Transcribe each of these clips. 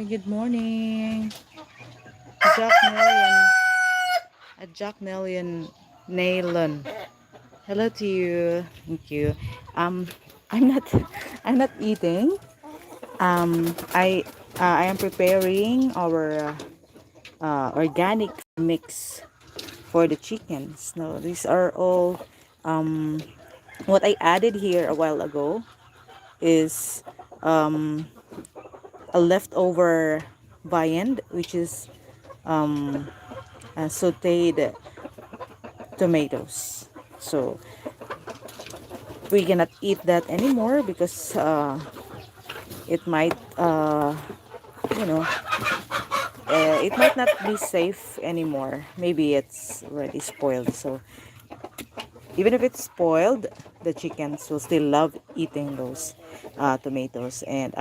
Good morning. Jack Nelian. Jack Nelian Nylon. Hello to you. Thank you. Um I'm not I'm not eating. I am preparing our organic mix for the chickens. No, these are all what I added here a while ago is um a leftover viand, which is sauteed tomatoes. So we cannot eat that anymore because it might you know it might not be safe anymore. Maybe it's already spoiled. So even if it's spoiled, the chickens will still love eating those tomatoes. And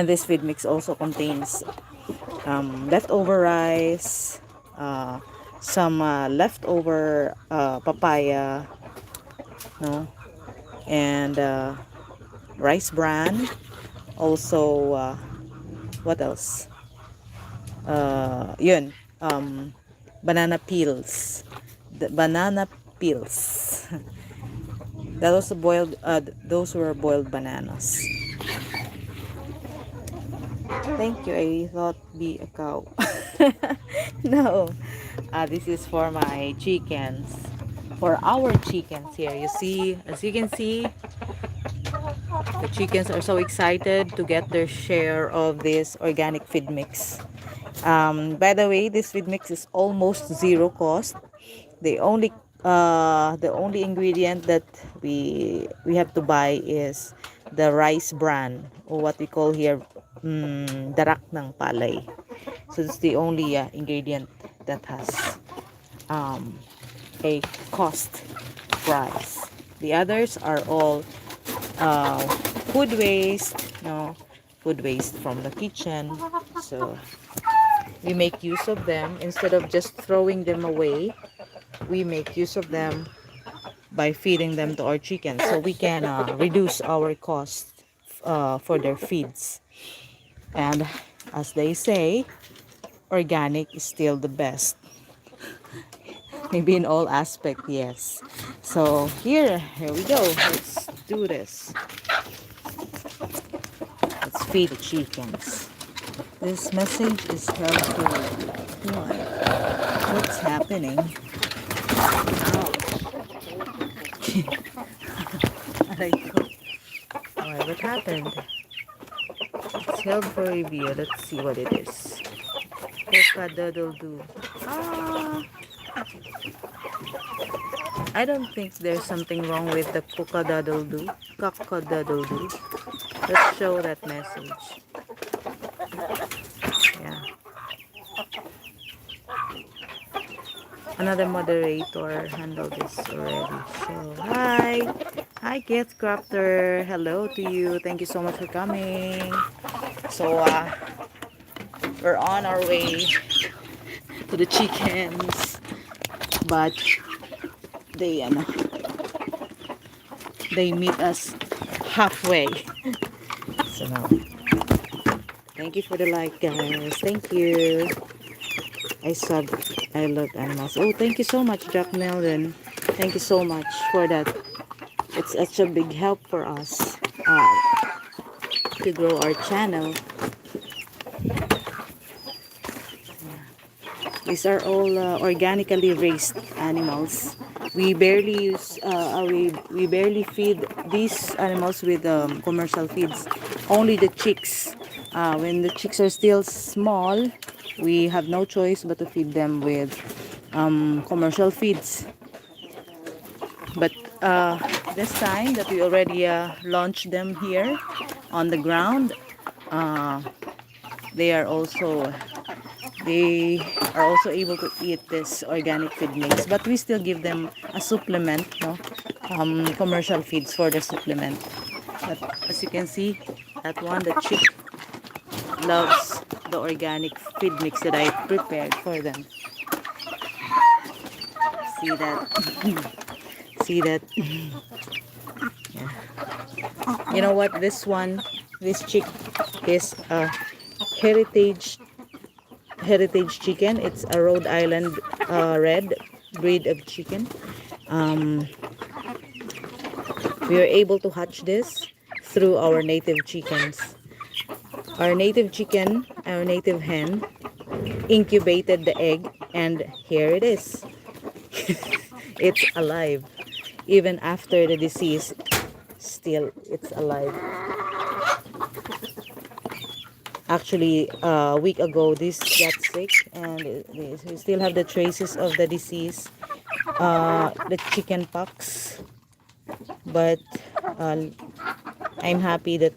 this feed mix also contains leftover rice, uh, some leftover papaya, no, and rice bran. Also, what else? Yun, banana peels. The banana peels. That was boiled. Those were boiled bananas. Thank you. I thought be a cow. No, this is for my chickens. For our chickens here. You see, as you can see, the chickens are so excited to get their share of this organic feed mix. By the way, this feed mix is almost zero cost. The only ingredient that we have to buy is the rice bran, or what we call here darak ng palay. So it's the only ingredient that has um, a cost price. The others are all uh, food waste, no, food waste from the kitchen. So we make use of them instead of just throwing them away. We make use of them by feeding them to our chickens, so we can reduce our cost for their feeds. And as they say, organic is still the best. Maybe in all aspect, yes. So here we go. Let's do this. Let's feed the chickens. This message is helpful. What? What's happening? Ow. Aray ko. Alright, what happened? It's held for review. Let's see what it is. Coca-doodle-doo. Ah! I don't think there's something wrong with the coca-doodle-doo. Cock-a-doodle-doo. Let's show that message. Yeah. Another moderator handled this already. So, hi Gift Crafter. Hello to you. Thank you so much for coming. So, we're on our way to the chickens, but they they meet us halfway. So now, thank you for the like, guys. Thank you. I love animals. Oh, thank you so much, Jack Melvin. Thank you so much for that. It's such a big help for us to grow our channel. These are all organically raised animals. We barely use we barely feed these animals with commercial feeds. Only the chicks. When the chicks are still small, we have no choice but to feed them with commercial feeds. But this time that we already launched them here on the ground, they are also able to eat this organic feed mix, but we still give them a supplement, no, commercial feeds for the supplement. But as you can see, that one, the chick, loves the organic feed mix that I prepared for them. See that? See that? Yeah. You know what, this chick is a heritage chicken. It's a Rhode Island red breed of chicken. um, we were able to hatch this through our native chickens. Our native hen incubated the egg, and here it is. It's alive. Even after the disease, still it's alive. Actually, a week ago, this got sick, and we still have the traces of the disease, the chicken pox. But uh, I'm happy that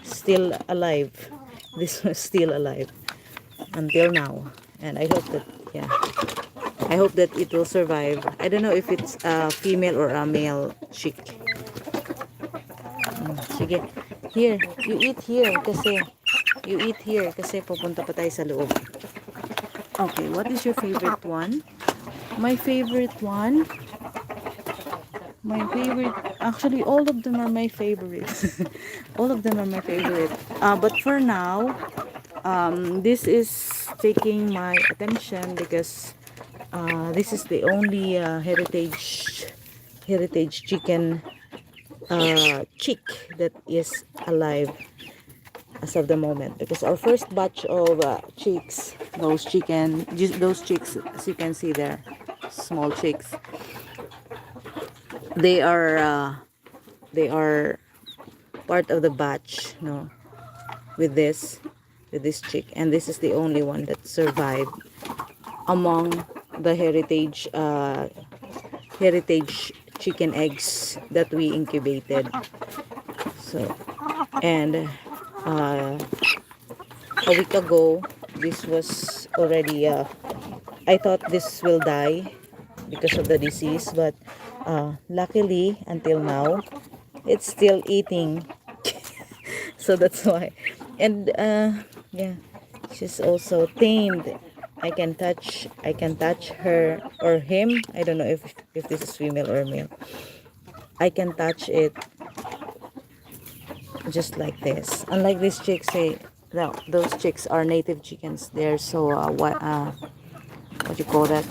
still alive. This was still alive until now, and I hope that, yeah, I hope that it will survive. I don't know if it's a female or a male chick. Sige, here, you eat here kasi pupunta pa tayo sa loob. Okay, what is your favorite one? My favorite one, actually all of them are my favorite. All of them are my favorite. But for now, this is taking my attention because this is the only heritage chicken chick that is alive as of the moment, because our first batch of chicks, those chicks, as you can see there, small chicks, they are part of the batch, no, with this chick, and this is the only one that survived among the heritage chicken eggs that we incubated. So, and a week ago, this was already I thought this will die because of the disease, but luckily until now it's still eating. So that's why. And yeah, she's also tamed. I can touch her or him. I don't know if this is female or male. I can touch it just like this. Unlike these chicks, no, those chicks are native chickens. They're so what you call that?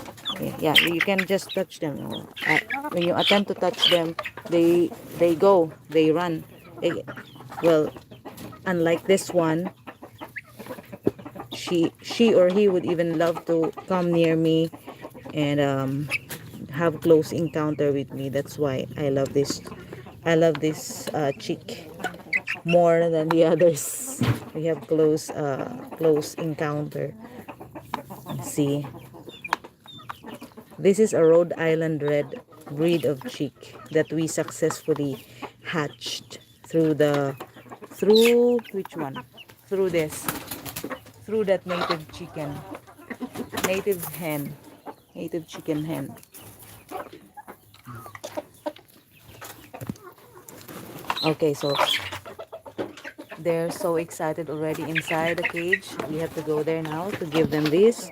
Yeah, you can just touch them. When you attempt to touch them, they run. Well, unlike this one, she or he would even love to come near me and have close encounter with me. That's why I love this chick more than the others. We have close encounter. See, this is a Rhode Island red breed of chick that we successfully hatched through which one? Through that native chicken hen. Okay, so they're so excited already inside the cage. We have to go there now to give them this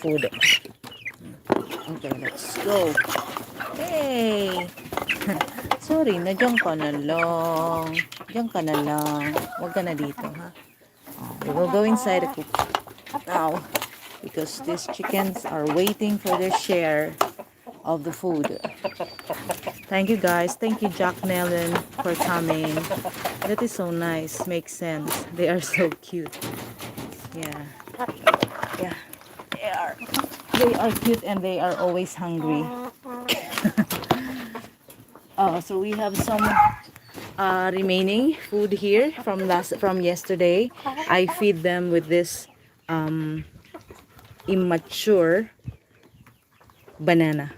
food. Okay, let's go. Hey! Sorry, nandiyan ka na lang. Diyan ka na lang. Huwag ka na dito, ha? We will go inside the coop now because these chickens are waiting for their share of the food. Thank you guys. Thank you, Jack Nellen, for coming. That is so nice. Makes sense. They are so cute. Yeah. Yeah. They are cute and they are always hungry. So we have some remaining food here from yesterday. I feed them with this immature banana,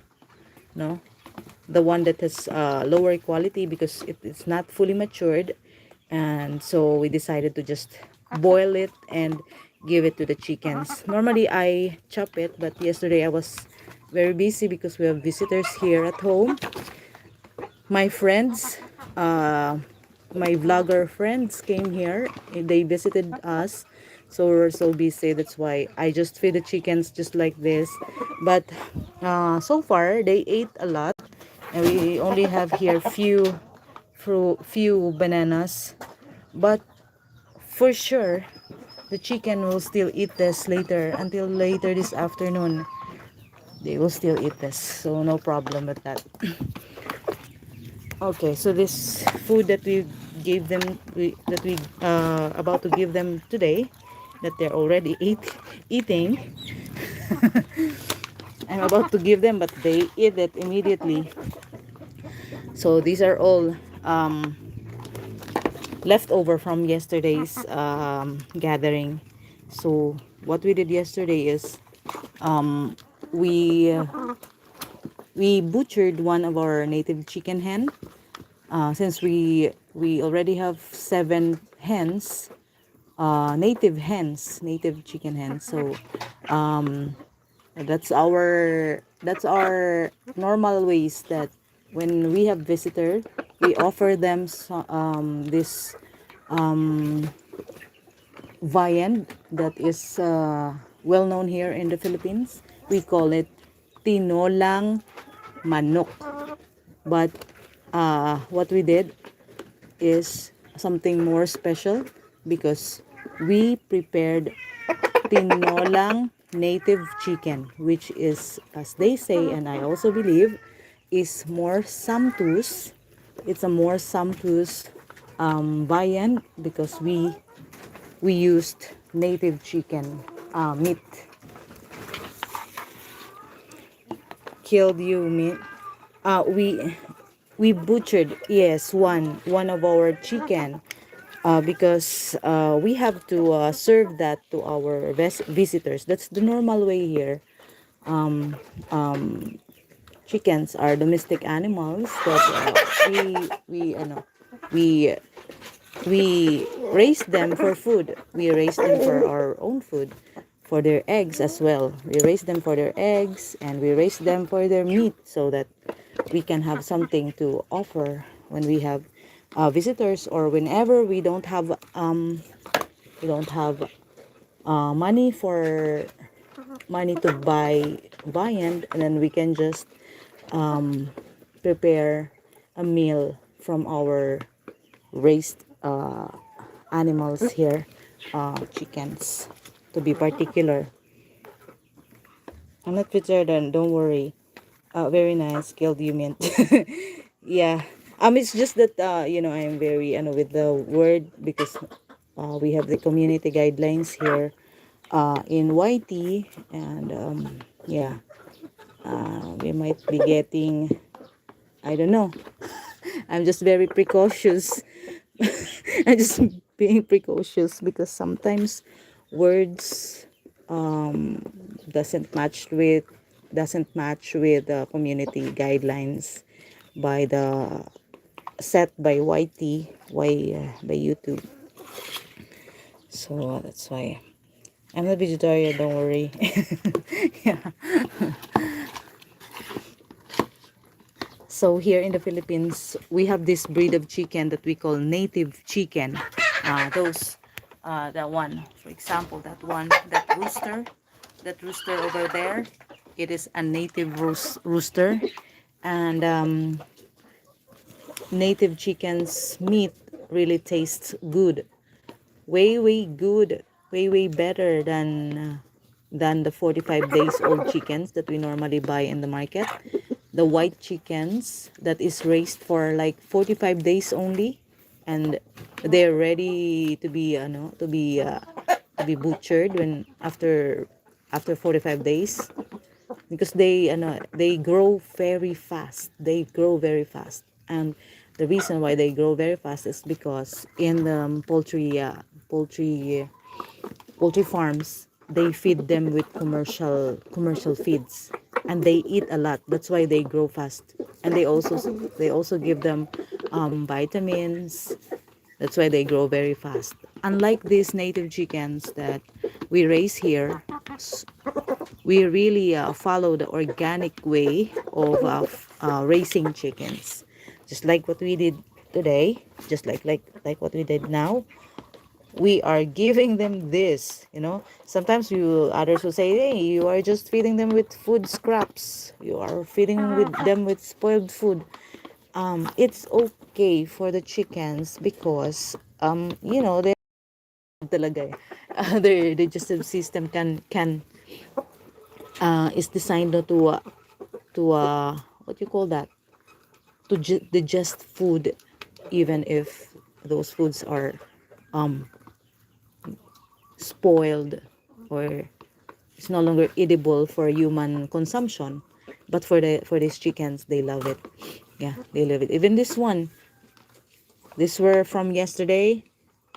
no, the one that has lower quality because it's not fully matured, and so we decided to just boil it and give it to the chickens. Normally I chop it, but yesterday I was very busy because we have visitors here at home. My friends, my vlogger friends came here. They visited us, so we're so busy. That's why I just feed the chickens just like this. But so far they ate a lot, and we only have here few bananas. But for sure the chicken will still eat this later, until later this afternoon. They will still eat this, so no problem with that. Okay, so this food that we gave them, that we about to give them today, that they're already eating. I'm about to give them, but they eat it immediately. So these are all leftover from yesterday's gathering. So what we did yesterday is um, we uh, we butchered one of our native chicken hen. Since we already have 7 hens, native chicken hens. So that's our normal ways that when we have visitor, we offer them this viand that is well known here in the Philippines. We call it tinolang manok. But what we did is something more special, because we prepared tinolang native chicken, which is, as they say, and I also believe, is more sumptuous. It's a more sumptuous viand, because we used native chicken meat. Killed you meat. We butchered, yes, one of our chicken, because we have to serve that to our visitors. That's the normal way here. Chickens are domestic animals that we we raise them for food. We raise them for our own food, for their eggs as well. We raise them for their eggs, and we raise them for their meat, so that we can have something to offer when we have visitors, or whenever we don't have money to buy viand, and then we can just prepare a meal from our raised animals here, chickens to be particular. I'm not vegetarian, don't worry. Very nice, killed you mint. Yeah. It's just that I'm very with the word, because we have the community guidelines here in YT, and yeah, we might be getting, I don't know. I'm just very precautious. I'm just being precautious, because sometimes words doesn't match with the community guidelines by the set by YT, by YouTube. So that's why I'm not vegetarian, don't worry. Yeah. So here in the Philippines, we have this breed of chicken that we call native chicken. That one, for example, that rooster over there, it is a native rooster, and native chicken's meat really tastes good, way good, way better than the 45 days old chickens that we normally buy in the market. The white chickens that is raised for like 45 days only, and they're ready to be butchered when after 45 days, because they grow very fast. And the reason why they grow very fast is because in the poultry poultry farms, they feed them with commercial feeds, and they eat a lot. That's why they grow fast. And they also give them vitamins. That's why they grow very fast. Unlike these native chickens that we raise here, we really follow the organic way of raising chickens, just like what we did today, just like what we did now. We are giving them this. Sometimes others will say, hey, you are just feeding them with food scraps, you are feeding them with spoiled food. It's okay for the chickens, because they talaga eh. Their digestive system is designed to what you call that, to digest food, even if those foods are um spoiled, or it's no longer edible for human consumption. But for these chickens, they love it. Yeah, they love it. Even this one, this were from yesterday,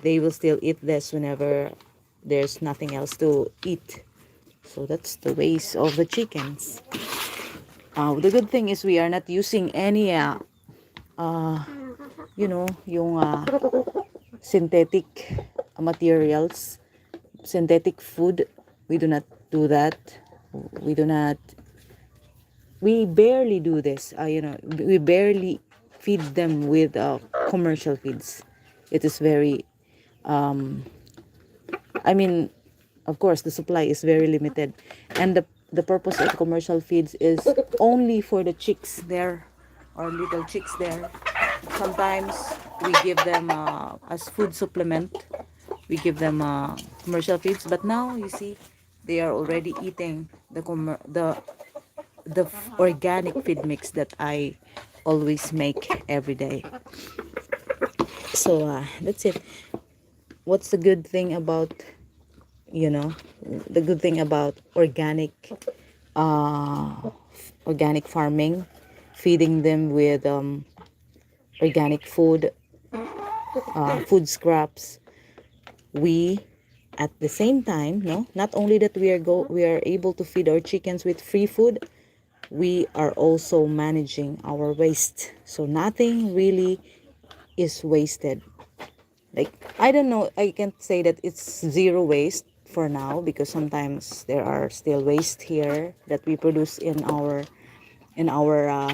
they will still eat this whenever there's nothing else to eat. So that's the ways of the chickens. The good thing is we are not using any yung synthetic materials, synthetic food. We do not do that. We do not, we barely do this. We barely feed them with commercial feeds. It is very, I mean, of course, the supply is very limited, and the purpose of commercial feeds is only for the chicks there, or little chicks there. Sometimes we give them as food supplement. We give them commercial feeds, but now you see, they are already eating the organic feed mix that I always make every day. So that's it. What's the good thing about, you know the good thing about uh organic farming, feeding them with organic food, food scraps? We, at the same time, no, not only that we are able to feed our chickens with free food, we are also managing our waste, so nothing really is wasted. Like, I don't know, I can't say that it's zero waste for now, because sometimes there are still waste here that we produce in our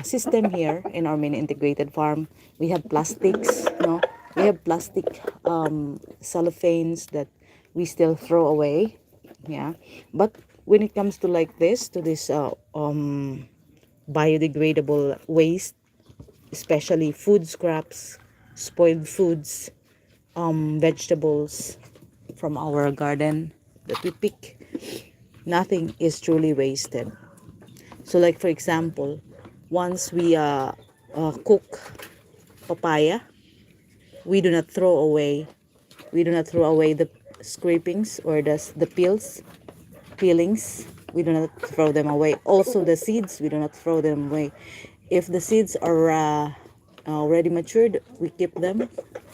system here in our mini integrated farm. We have plastics, no, we have plastic cellophanes that we still throw away. Yeah, but when it comes to like this, to this biodegradable waste, especially food scraps, spoiled foods, vegetables from our garden that we pick, nothing is truly wasted. So like for example, once we cook papaya, we do not throw away the scrapings, or the peelings. We do not throw them away. Also the seeds, we do not throw them away. If the seeds are already matured, we keep them,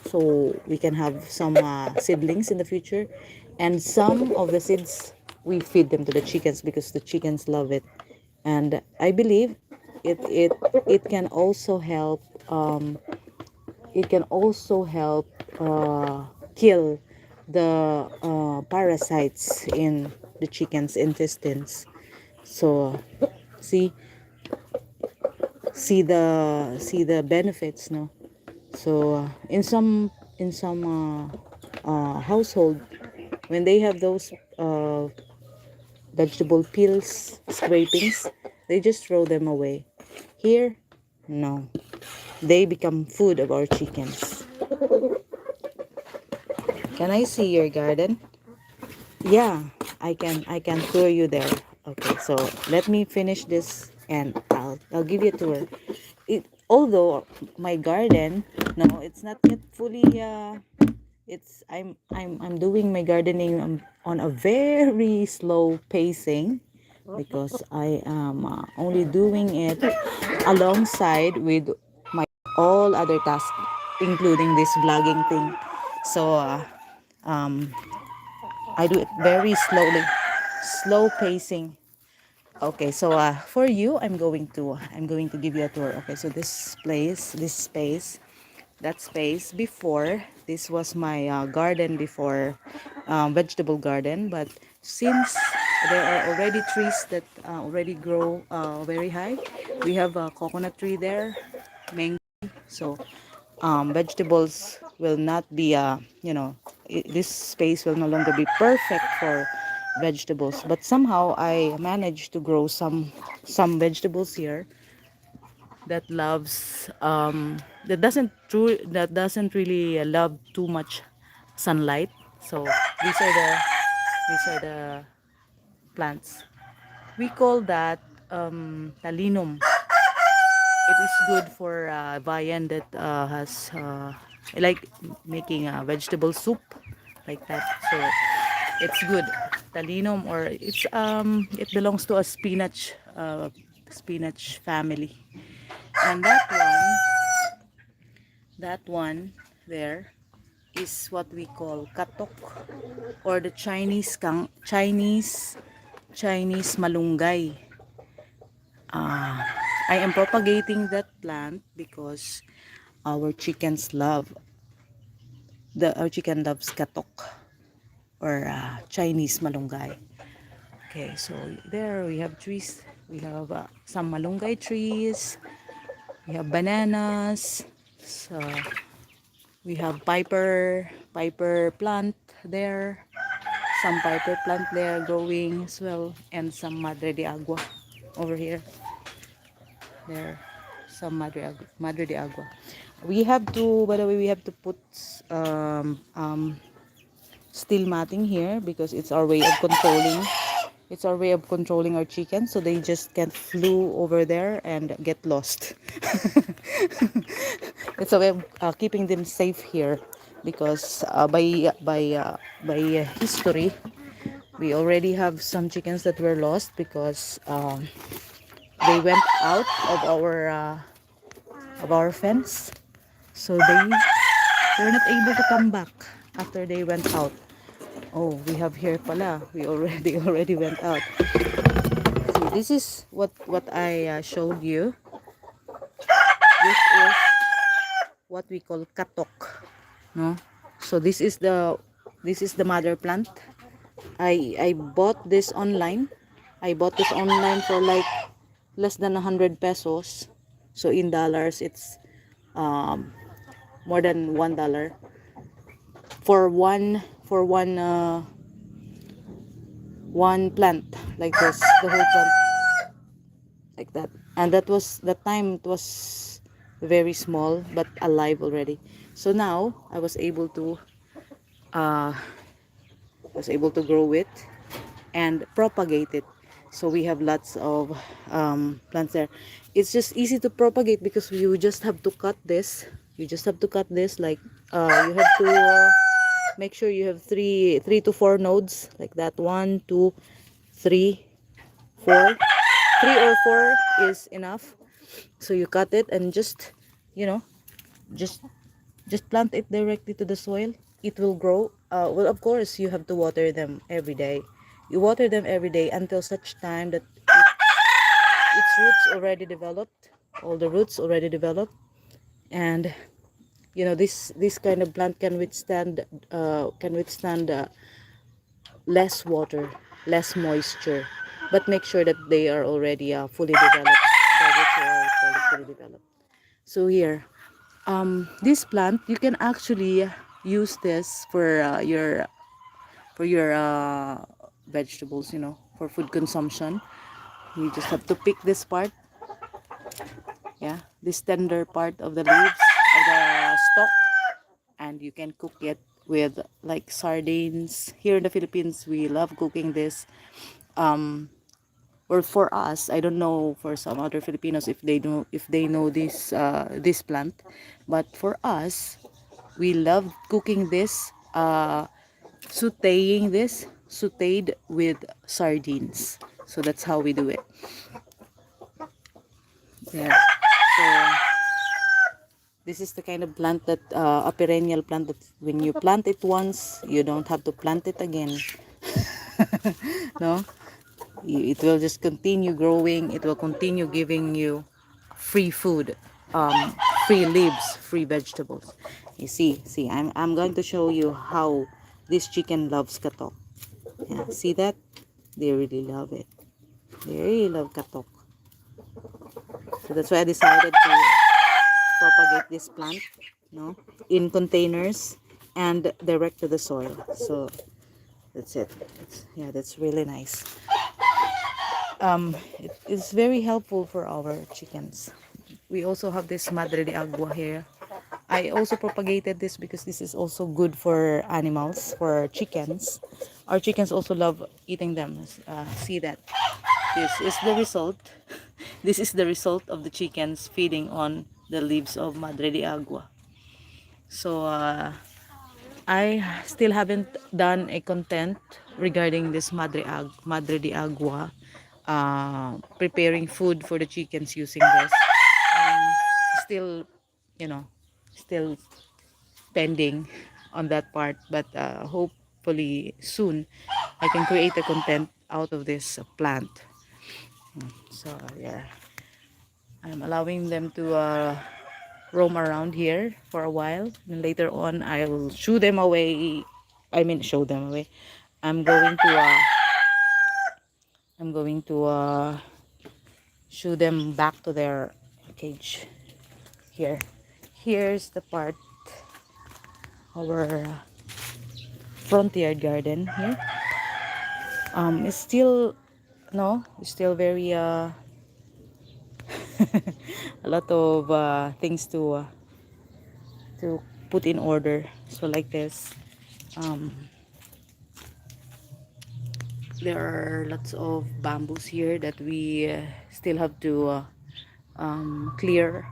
so we can have some seedlings in the future. And some of the seeds, we feed them to the chickens, because the chickens love it. And I believe it it it can also help, kill the parasites in the chicken's intestines. So see see the benefits, no. So in some household, when they have those vegetable peels, scrapings, they just throw them away. Here, no, they become food of our chickens. Can I see your garden? Yeah, I can tour you there. Okay, so let me finish this, and I'll give you a tour. Although my garden, no, it's not yet fully it's I'm doing my gardening on a very slow pacing, because I am only doing it alongside with my all other tasks, including this vlogging thing. So um I do it very slowly, slow pacing. Okay, so for you, I'm going to give you a tour. Okay, so this space, that space before, this was my garden before, vegetable garden. But since there are already trees that already grow very high, we have a coconut tree there, mango. So vegetables will not be this space will no longer be perfect for vegetables, but somehow I managed to grow some vegetables here that loves that doesn't really love too much sunlight. So These are the plants. We call that talinum. It is good for viand that has like making a vegetable soup like that. So it's good. Talinum, or it belongs to a spinach family. And that one there is what we call katok, or the Chinese malunggay. I am propagating that plant because our chickens love our chicken loves katok, or Chinese malunggay. Okay, so there we have trees. We have some malunggay trees. We have bananas. So we have piper plant there. Some piper plant there growing as well, and some madre de agua over here. There, some madre de agua. We have to, by the way, we have to put steel matting here because it's our way of controlling. It's our way of controlling our chickens, so they just can't flew over there and get lost. It's a way of keeping them safe here, because by history, we already have some chickens that were lost because they went out of our fence, so they're not able to come back after they went out. Oh, we have here pala. They already went out. See, this is what I showed you. This is what we call katok, no? So this is the mother plant. I bought this online. I bought this online for like less than 100 pesos. So in dollars, it's um, more than $1 for one plant like this, the whole plant like that. And that time it was very small but alive already. So now I uh, was able to grow it and propagate it. So we have lots of plants there. It's just easy to propagate because you just have to cut this. Like you have to make sure you have three to four nodes like that. 1, 2, 3, 4. 3 or 4 is enough. So you cut it and just, you know, just plant it directly to the soil. It will grow. Well, of course, you have to water them every day. You water them every day until such time that its roots already developed. All the roots already developed, and this kind of plant can withstand less water, less moisture, but make sure that they are already fully developed. The roots are fully developed. So here, this plant, you can actually use this for your vegetables, for food consumption. You just have to pick this part, yeah, this tender part of the leaves of the stalk, and you can cook it with like sardines. Here in the Philippines, we love cooking this. Or for us, I don't know for some other Filipinos if they know this plant, but for us, we love cooking this, sauteed with sardines. So that's how we do it. Yeah. So this is the kind of plant that a perennial plant that when you plant it once, you don't have to plant it again. No, it will just continue growing. It will continue giving you free food, free leaves, free vegetables. You see, I'm going to show you how this chicken loves katok. Yeah, see that? They really love it. They really love katok. So that's why I decided to propagate this plant, in containers and direct to the soil. So that's it. That's really nice. It is very helpful for our chickens. We also have this madre de agua here. I also propagated this because this is also good for animals, for chickens. Our chickens also love eating them. See that? This is the result. This is the result of the chickens feeding on the leaves of Madre de Agua. So I still haven't done a content regarding this Madre de Agua, preparing food for the chickens using this. Still, you know, still pending on that part, but hopefully soon I can create a content out of this plant. So yeah, I'm allowing them to roam around here for a while, and later on I'll shoo them away. I mean, show them away. I'm going to uh, I'm going to shoo them back to their cage. Here, here's the part, our front yard garden here. It's still, no, it's still very a lot of things to put in order. So like this, um, there are lots of bamboos here that we still have to clear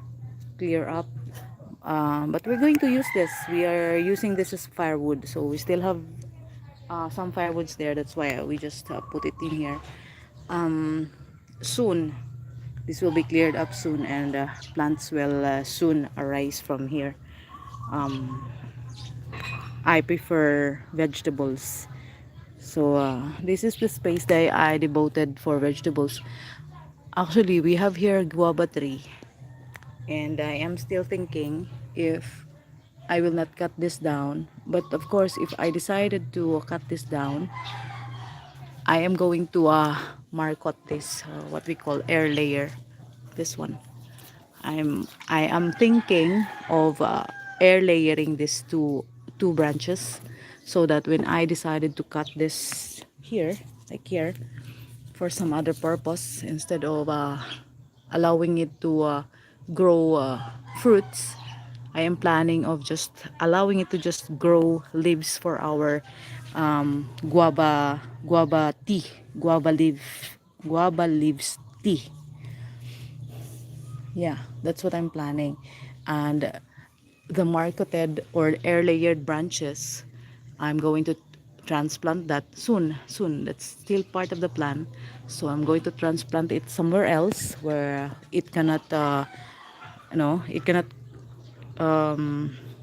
up. But we're going to use this. We are using this as firewood, so we still have some firewoods there. That's why we just put it in here. Um, Soon, this will be cleared up soon, and plants will soon arise from here. Um, I prefer vegetables. So this is the space that I devoted for vegetables. Actually, we have here guava tree, and I am still thinking if I will not cut this down. But of course, if I decided to cut this down, I am going to marcot this, what we call air layer. This one. I am thinking of air layering this two branches, so that when I decided to cut this here, like here, for some other purpose, instead of allowing it to grow fruits, I am planning of just allowing it to just grow leaves for our guava tea, guava leaves tea. Yeah, that's what I'm planning. And the marketed or air layered branches, I'm going to transplant that soon. That's still part of the plan. So I'm going to transplant it somewhere else where it cannot it cannot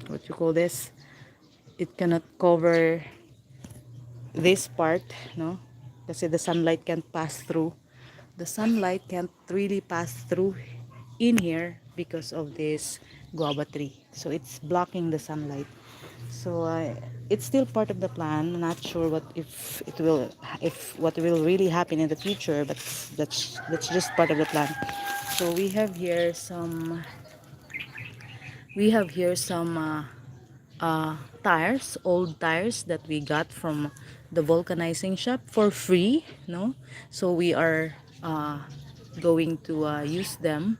what you call this, it cannot cover this part, no, kasi the sunlight can't pass through. The sunlight can't really pass through in here because of this guava tree, so it's blocking the sunlight. So it's still part of the plan. Not sure what if it will, if what will really happen in the future, but that's just part of the plan. So we have here some tires, old tires that we got from the vulcanizing shop for free, no? So we are going to use them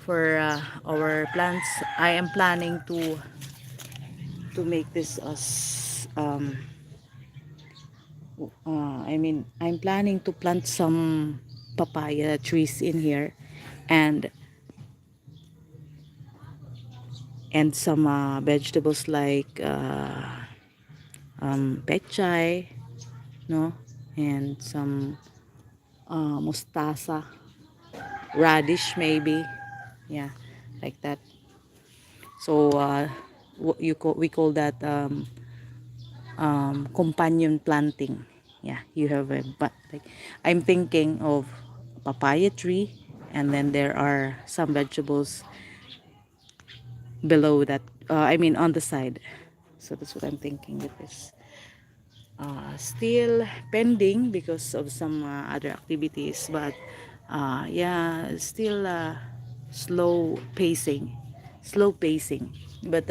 for our plants. I am planning to make this as I'm planning to plant some papaya trees in here, and some vegetables like pechay, no, and some mustasa, radish maybe, yeah, like that. So we call that companion planting. Yeah, you have a, but like, I'm thinking of papaya tree, and then there are some vegetables below that, on the side. So that's what I'm thinking with this. Still pending because of some other activities, but yeah, still slow pacing, but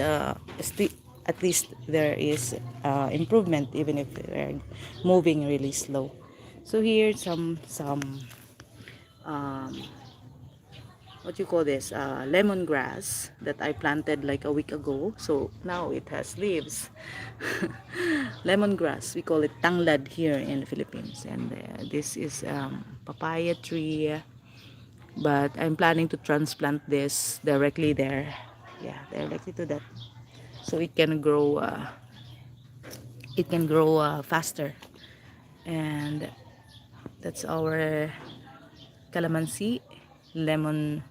still at least there is improvement, even if we're moving really slow. So here some what you call this, lemongrass that I planted like a week ago. So now it has leaves. Lemongrass, we call it tanglad here in the Philippines. And this is papaya tree. But I'm planning to transplant this directly there. Yeah, directly to that. So it can grow faster. And that's our calamansi lemon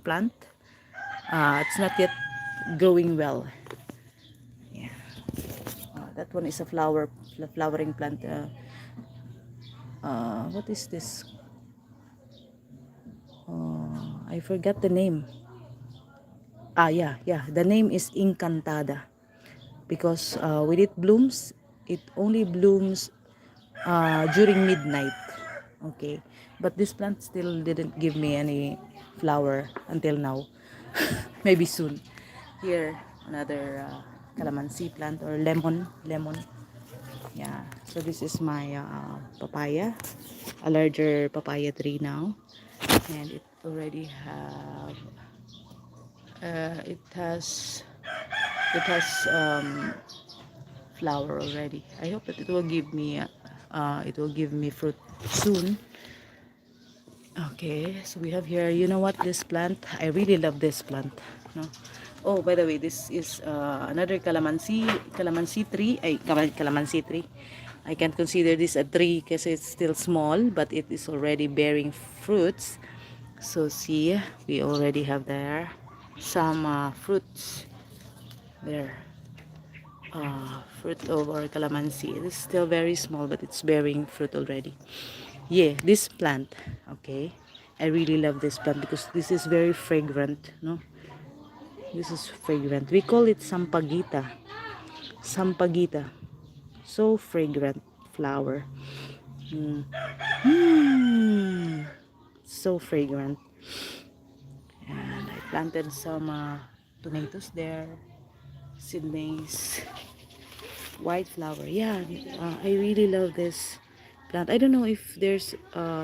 plant. It's not yet growing well. Yeah, that one is a flowering plant. What is this? I forgot the name. Yeah, the name is Encantada, because when it blooms, it only blooms during midnight. Okay, but this plant still didn't give me any flower until now. Maybe soon. Here, another calamansi plant, or lemon. Yeah, so this is my papaya, a larger papaya tree now, and it already have it has flower already. I hope that it will give me fruit soon. Okay, so we have here, you know what, this plant, I really love this plant, no? Oh, by the way, this is another calamansi tree. Calamansi tree. I can't consider this a tree because it's still small, but it is already bearing fruits. So see, we already have there some fruits there. Fruit of our calamansi. It is still very small, but it's bearing fruit already. Yeah, this plant, okay, I really love this plant because this is very fragrant, no? This is fragrant. We call it sampagita, so fragrant flower. mm. So fragrant. And I planted some tomatoes there, seedlings, white flower. Yeah, I really love this plant. I don't know if there's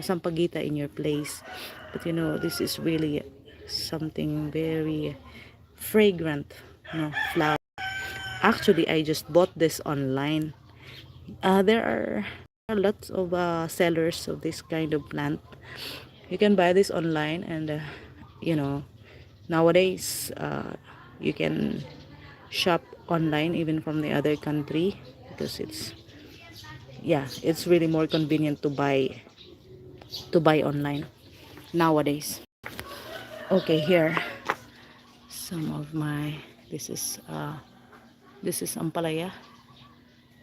sampagita in your place, but you know, this is really something very fragrant, you know, flower. Actually, I just bought this online. There are lots of sellers of this kind of plant. You can buy this online, and you know, nowadays you can shop online even from the other country, because it's really more convenient to buy online nowadays. Okay, here some of my this is ampalaya,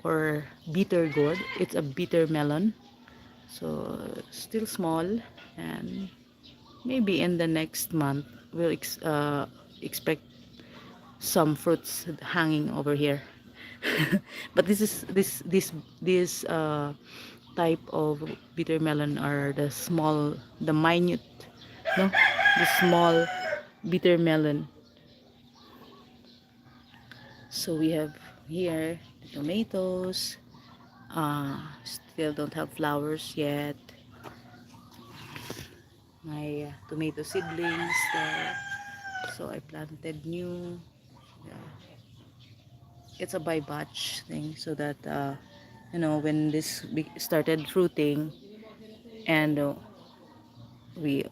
or bitter gourd. It's a bitter melon, so still small, and maybe in the next month we'll expect some fruits hanging over here. But this type of bitter melon are the minute, no, the small bitter melon. So we have here the tomatoes. Still don't have flowers yet. My tomato seedlings there. So I planted new. Yeah. It's a by batch thing, so that you know, when this started fruiting, and we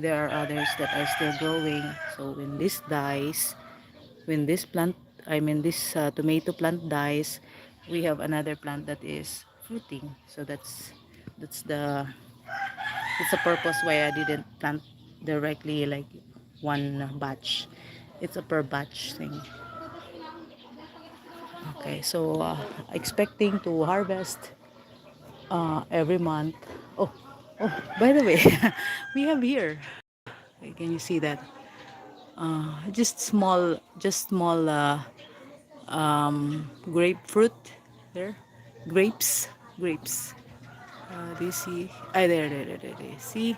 there are others that are still growing. So when this dies, when this plant, I mean this tomato plant dies, we have another plant that is fruiting. So that's the purpose why I didn't plant directly like one batch. It's a per batch thing. Okay, so expecting to harvest every month. Oh, oh, by the way, we have here. Okay, can you see that? Just small grapefruit there. Grapes. Do you see? There. See,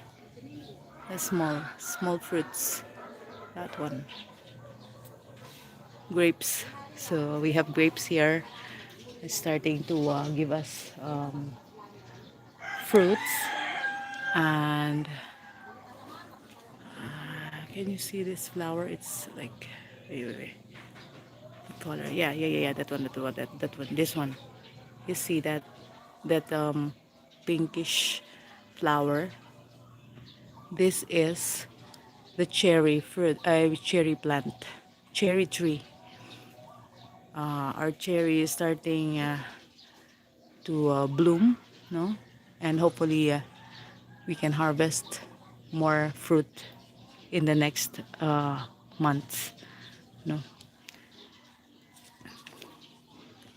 the small fruits. That one, grapes. So we have grapes here. It's starting to give us fruits, and Can you see this flower? It's like, wait. The color. Yeah. That one. This one. You see that pinkish flower? This is the cherry fruit, cherry plant, cherry tree. Our cherry is starting to bloom, no? And hopefully we can harvest more fruit in the next months, no?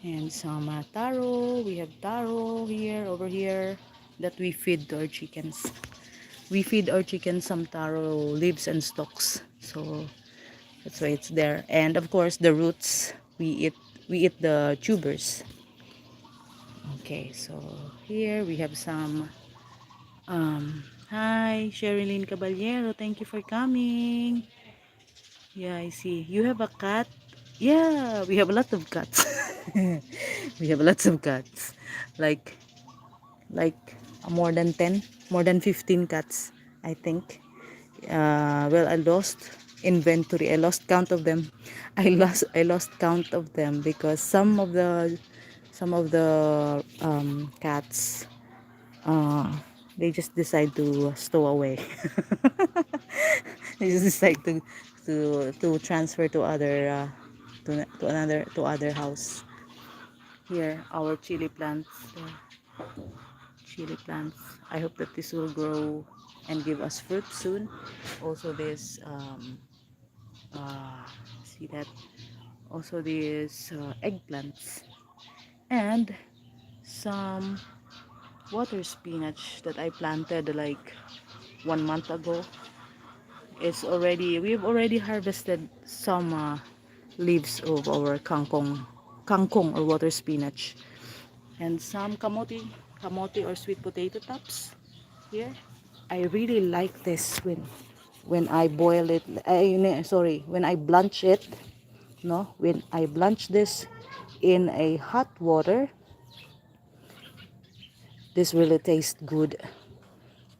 And some taro. We have taro here, over here, that we feed to our chickens. We feed our chickens some taro leaves and stalks, so that's why it's there. And of course, the roots we eat the tubers. Okay, so here we have some. Hi, Sherilyn Caballero. Thank you for coming. Yeah, I see. You have a cat? Yeah, we have a lot of cats. We have lots of cats. Like like more than 10, more than 15 cats, I think. Well, I lost inventory. I lost count of them. I lost count of them because some of the cats, uh, they just decide to stow away. They just decide to transfer to other to other house. Here, our chili plants. Chili plants. I hope that this will grow and give us fruit soon. Also, this uh, see that. Also, these eggplants and some water spinach that I planted like 1 month ago. We've already harvested some leaves of our kangkong or water spinach, and some kamote or sweet potato tops here. I really like this when I boil it. Sorry, when I blanch it. No, when I blanch this in a hot water, this really tastes good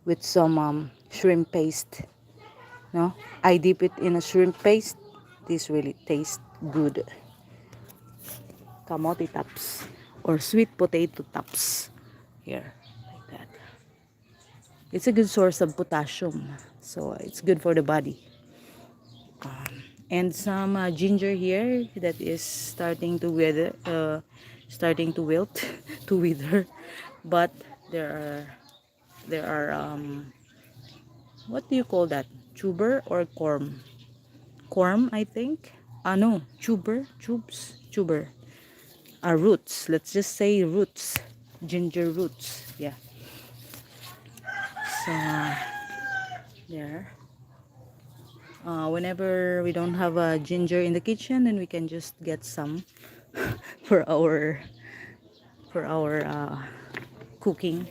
with some shrimp paste. No, I dip it in a shrimp paste. This really tastes good. Kamote tops or sweet potato tops here, like that. It's a good source of potassium, so it's good for the body. And some ginger here that is starting to wilt, to wither. But there are there are what do you call that? Tuber or corm? Corm, I think. No, tuber. Roots. Let's just say roots. Ginger roots. Yeah. So there. Whenever we don't have a ginger in the kitchen, then we can just get some for our cooking.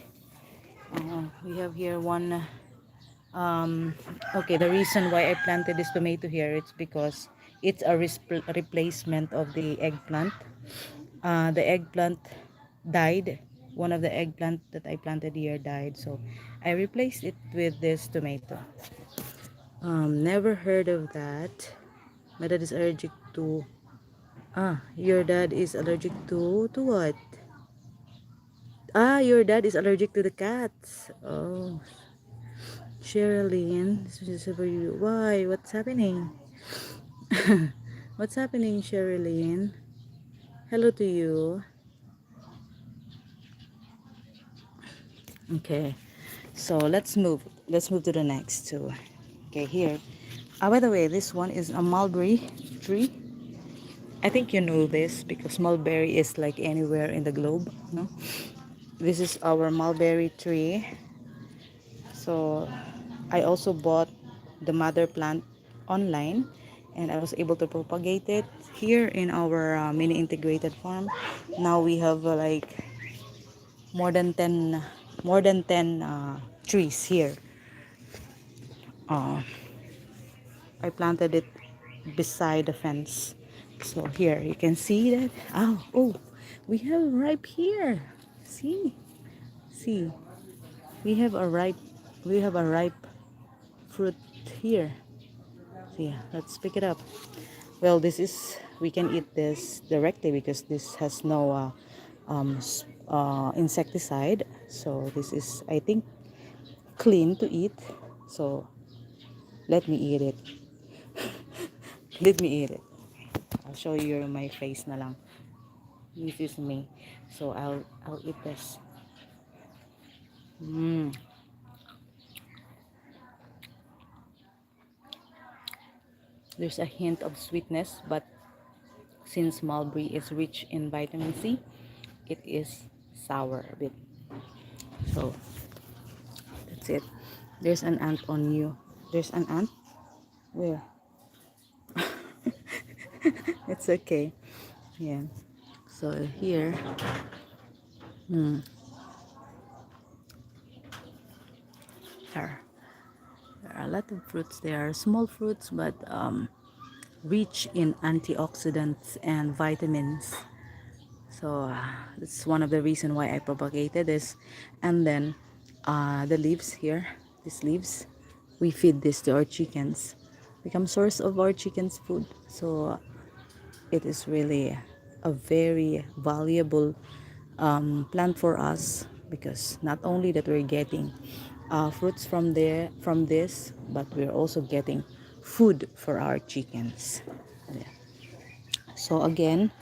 We have here one. Okay, the reason why I planted this tomato here, it's because it's a replacement of the eggplant. The eggplant died. One of the eggplant that I planted here died, so I replaced it with this tomato. Never heard of that. My dad is allergic to. Your dad is allergic to what? Your dad is allergic to the cats. Oh, Sherilyn, this is for you. Why? What's happening? What's happening, Sherilyn? Hello to you. Okay, so let's move to the next two. Okay, here. By the way, this one is a mulberry tree. I think you know this because mulberry is like anywhere in the globe, no? This is our mulberry tree. So I also bought the mother plant online, and I was able to propagate it here in our mini integrated farm. Now we have like more than 10 trees here. uh, I planted it beside the fence, so here you can see that. Oh, we have ripe here. See, we have a ripe fruit here. Yeah, let's pick it up. Well, this is, we can eat this directly because this has no insecticide. So this is, I think, clean to eat. So let me eat it. Let me eat it. I'll show you my face na lang. This is me. So I'll eat this. Mm. There's a hint of sweetness, but since mulberry is rich in vitamin C, it is sour a bit. So that's it. There's an ant on you. There's an ant? Where? It's okay. Yeah. So here, hmm, there, there are a lot of fruits. There are small fruits, but rich in antioxidants and vitamins. So that's one of the reason why I propagated this. And then the leaves here, these leaves, we feed this to our chickens, become source of our chickens food. So it is really a very valuable plant for us, because not only that we're getting fruits from there, from this, but we're also getting food for our chickens. Yeah. So again,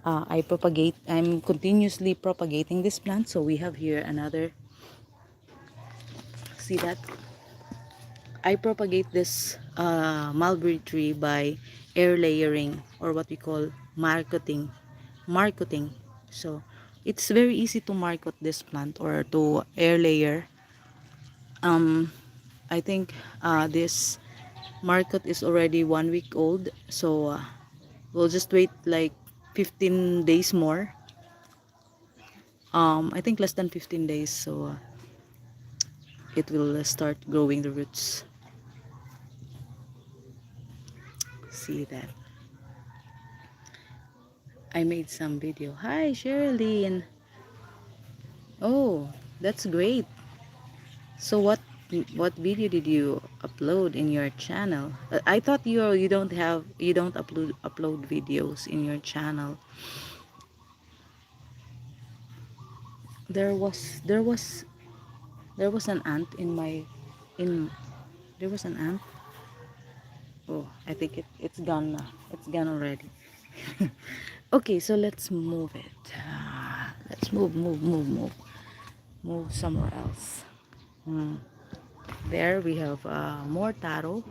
I'm continuously propagating this plant. So we have here another, see that? I propagate this mulberry tree by air layering, or what we call marketing. Marketing. So it's very easy to market this plant or to air layer. I think this market is already 1 week old. So we'll just wait like 15 days more. I think less than 15 days. So it will start growing the roots. See that? I made some video. Hi, Sherilyn. Oh, that's great. So what video did you upload in your channel? I thought you don't upload videos in your channel. There was there was there was an ant in my in there was an ant. Oh, I think it's gone now. It's gone already. Okay, so let's move it. Let's move somewhere else. Hmm. There we have more taro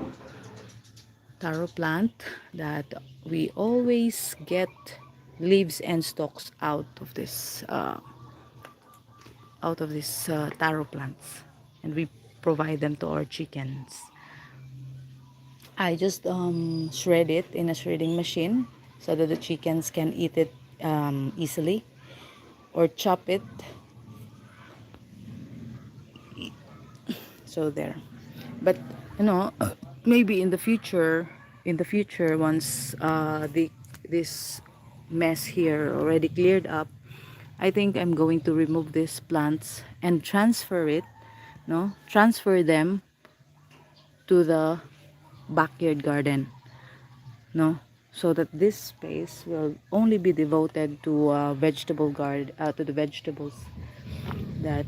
plant that we always get leaves and stalks out of this taro plants, and we provide them to our chickens. I just shred it in a shredding machine so that the chickens can eat it easily, or chop it. So there. But you know, maybe in the future, once the this mess here already cleared up, I think I'm going to remove these plants and transfer them to the backyard garden, no, so that this space will only be devoted to to the vegetables that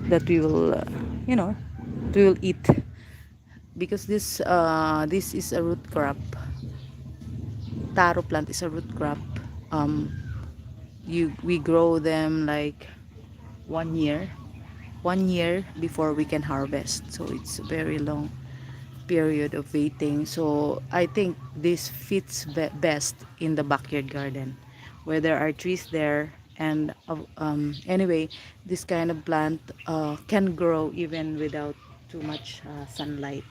that we will we will eat, because this is a root crop. Taro plant is a root crop. um we grow them like 1 year 1 year before we can harvest, so it's a very long period of waiting. So I think this fits best in the backyard garden where there are trees there. And anyway, this kind of plant can grow even without too much sunlight.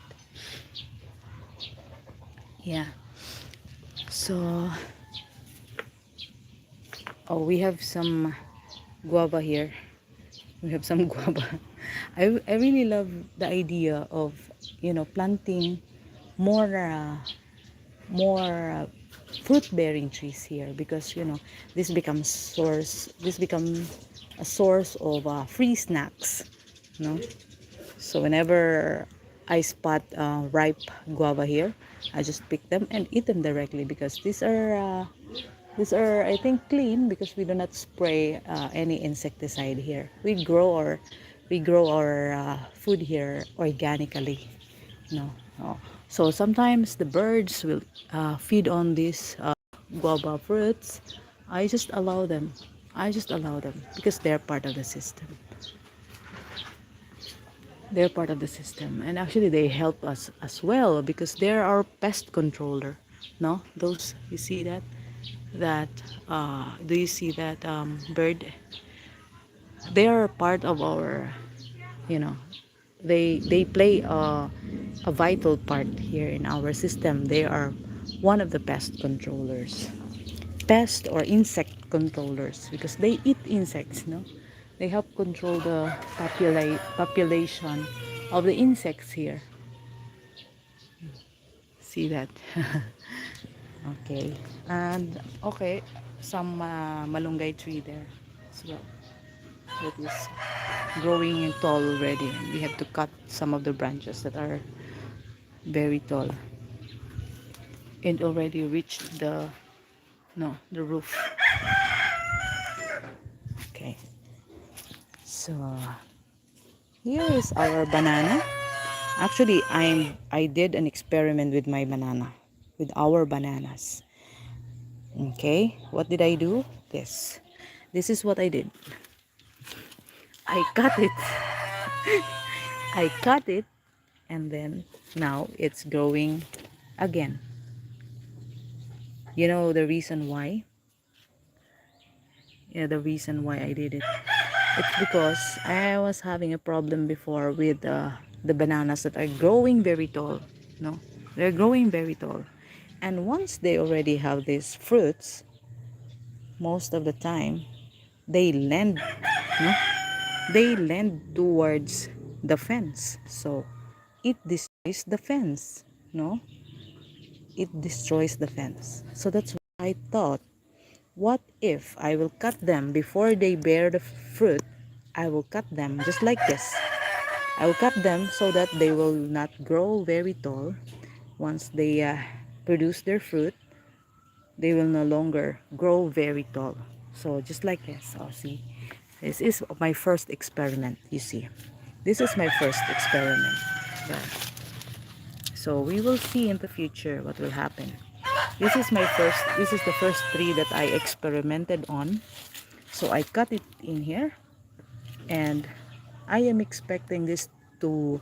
Yeah. So we have some guava here. We have some guava. I really love the idea of planting more more fruit bearing trees here, because this become a source of free snacks, you know. So whenever I spot ripe guava here, I just pick them and eat them directly because these are I think clean because we do not spray any insecticide here. We grow our food here organically. No, no. So sometimes the birds will feed on these guava fruits. I just allow them. I just allow them because they're part of the system. They're part of the system, and actually they help us as well because they're our pest controller. No, those you see that do you see that bird? They are part of our, you know, they play a vital part here in our system. They are one of the pest controllers, pest or insect controllers because they eat insects. No, they help control the population of the insects here. See that? Okay, and okay, some malunggay tree there as well. That is growing tall already. We have to cut some of the branches that are very tall and already reached the no the roof. Okay, so here is our banana. Actually, I did an experiment with my banana, with our bananas. Okay, what did I do? This is what I did. I cut it. I cut it, and then now it's growing again. You know the reason why? Yeah, the reason why I did it. It's because I was having a problem before with the bananas that are growing very tall. No, they're growing very tall, and once they already have these fruits, most of the time they lend, no, they lend towards the fence. So it destroys the fence. No, it destroys the fence. So that's why I thought, what if I will cut them before they bear the fruit? I will cut them just like this. I will cut them so that they will not grow very tall. Once they produce their fruit, they will no longer grow very tall. So just like this. Oh, see, this is my first experiment. You see, this is my first experiment. There. So we will see in the future what will happen. This is the first tree that I experimented on. So I cut it in here, and I am expecting this to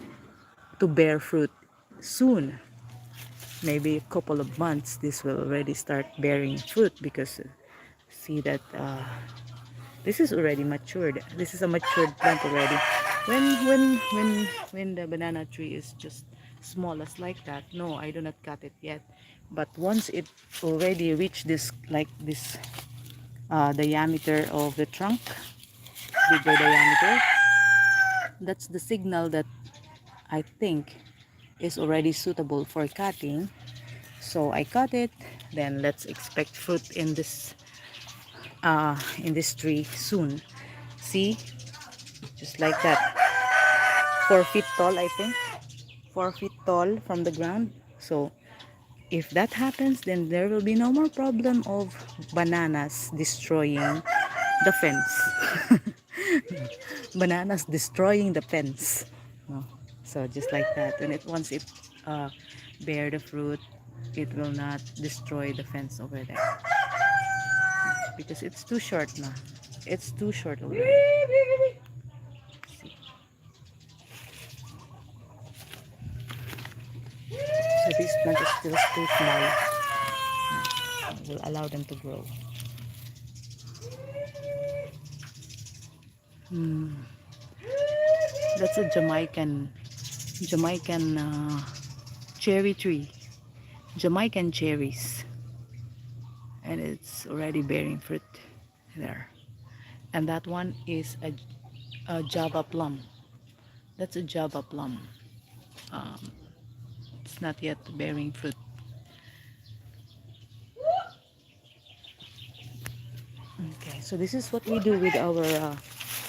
to bear fruit soon. Maybe a couple of months this will already start bearing fruit because see that this is already matured. This is a matured plant already. When the banana tree is just small as like that, no, I do not cut it yet. But once it already reached this like this diameter of the trunk, bigger diameter, that's the signal that I think is already suitable for cutting. So I cut it. Then let's expect fruit in this tree soon. See, just like that. 4 feet tall, I think. 4 feet tall from the ground. So if that happens, then there will be no more problem of bananas destroying the fence. Bananas destroying the fence. No. So just like that. And once it bear the fruit, it will not destroy the fence over there because it's too short now. It's too short already. See. So this plant is still too small. We'll allow them to grow. That's a Jamaican cherry tree. Jamaican cherries, and it's already bearing fruit there. And that one is a Java plum. That's a Java plum. Um, it's not yet bearing fruit. Okay, so this is what we do with our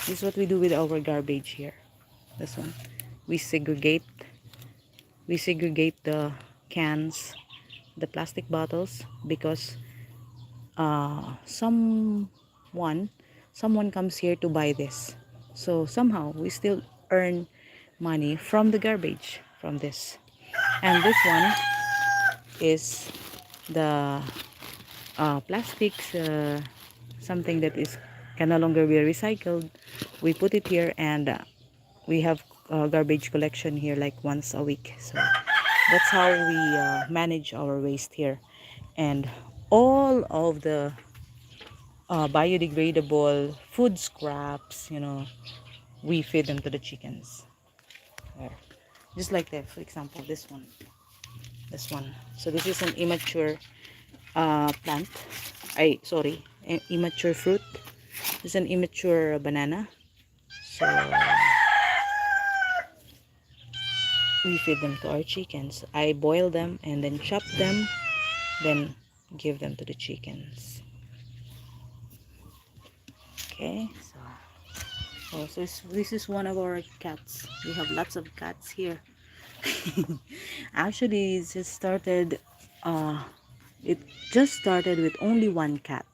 this is what we do with our garbage here. This one, we segregate we segregate the cans, the plastic bottles, because someone comes here to buy this. So somehow we still earn money from the garbage from this. And this one is the plastics, something that is can no longer be recycled. We put it here, and we have garbage collection here like once a week. So that's how we manage our waste here. And all of the biodegradable food scraps, we feed them to the chickens. There. Just like that, for example, this one. So this is an immature plant. Sorry, immature fruit. This is an immature banana. So we feed them to our chickens. I boil them and then chop them, then give them to the chickens. Okay, so this is one of our cats. We have lots of cats here. Actually, uh, it just started with only one cat.